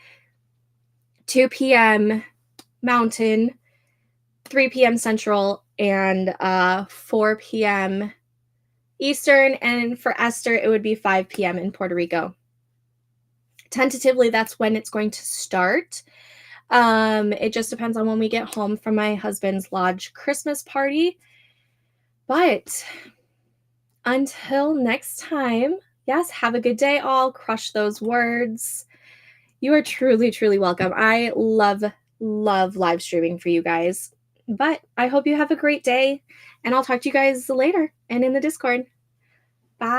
Speaker 1: 2 p.m. Mountain, 3 p.m. Central, and 4 p.m. Eastern. And for Esther, it would be 5 p.m. in Puerto Rico. Tentatively, that's when it's going to start. It just depends on when we get home from my husband's lodge Christmas party. But until next time, yes, have a good day all. Crush those words. You are truly welcome. I love live streaming for you guys. But I hope you have a great day, and I'll talk to you guys later and in the Discord. Bye.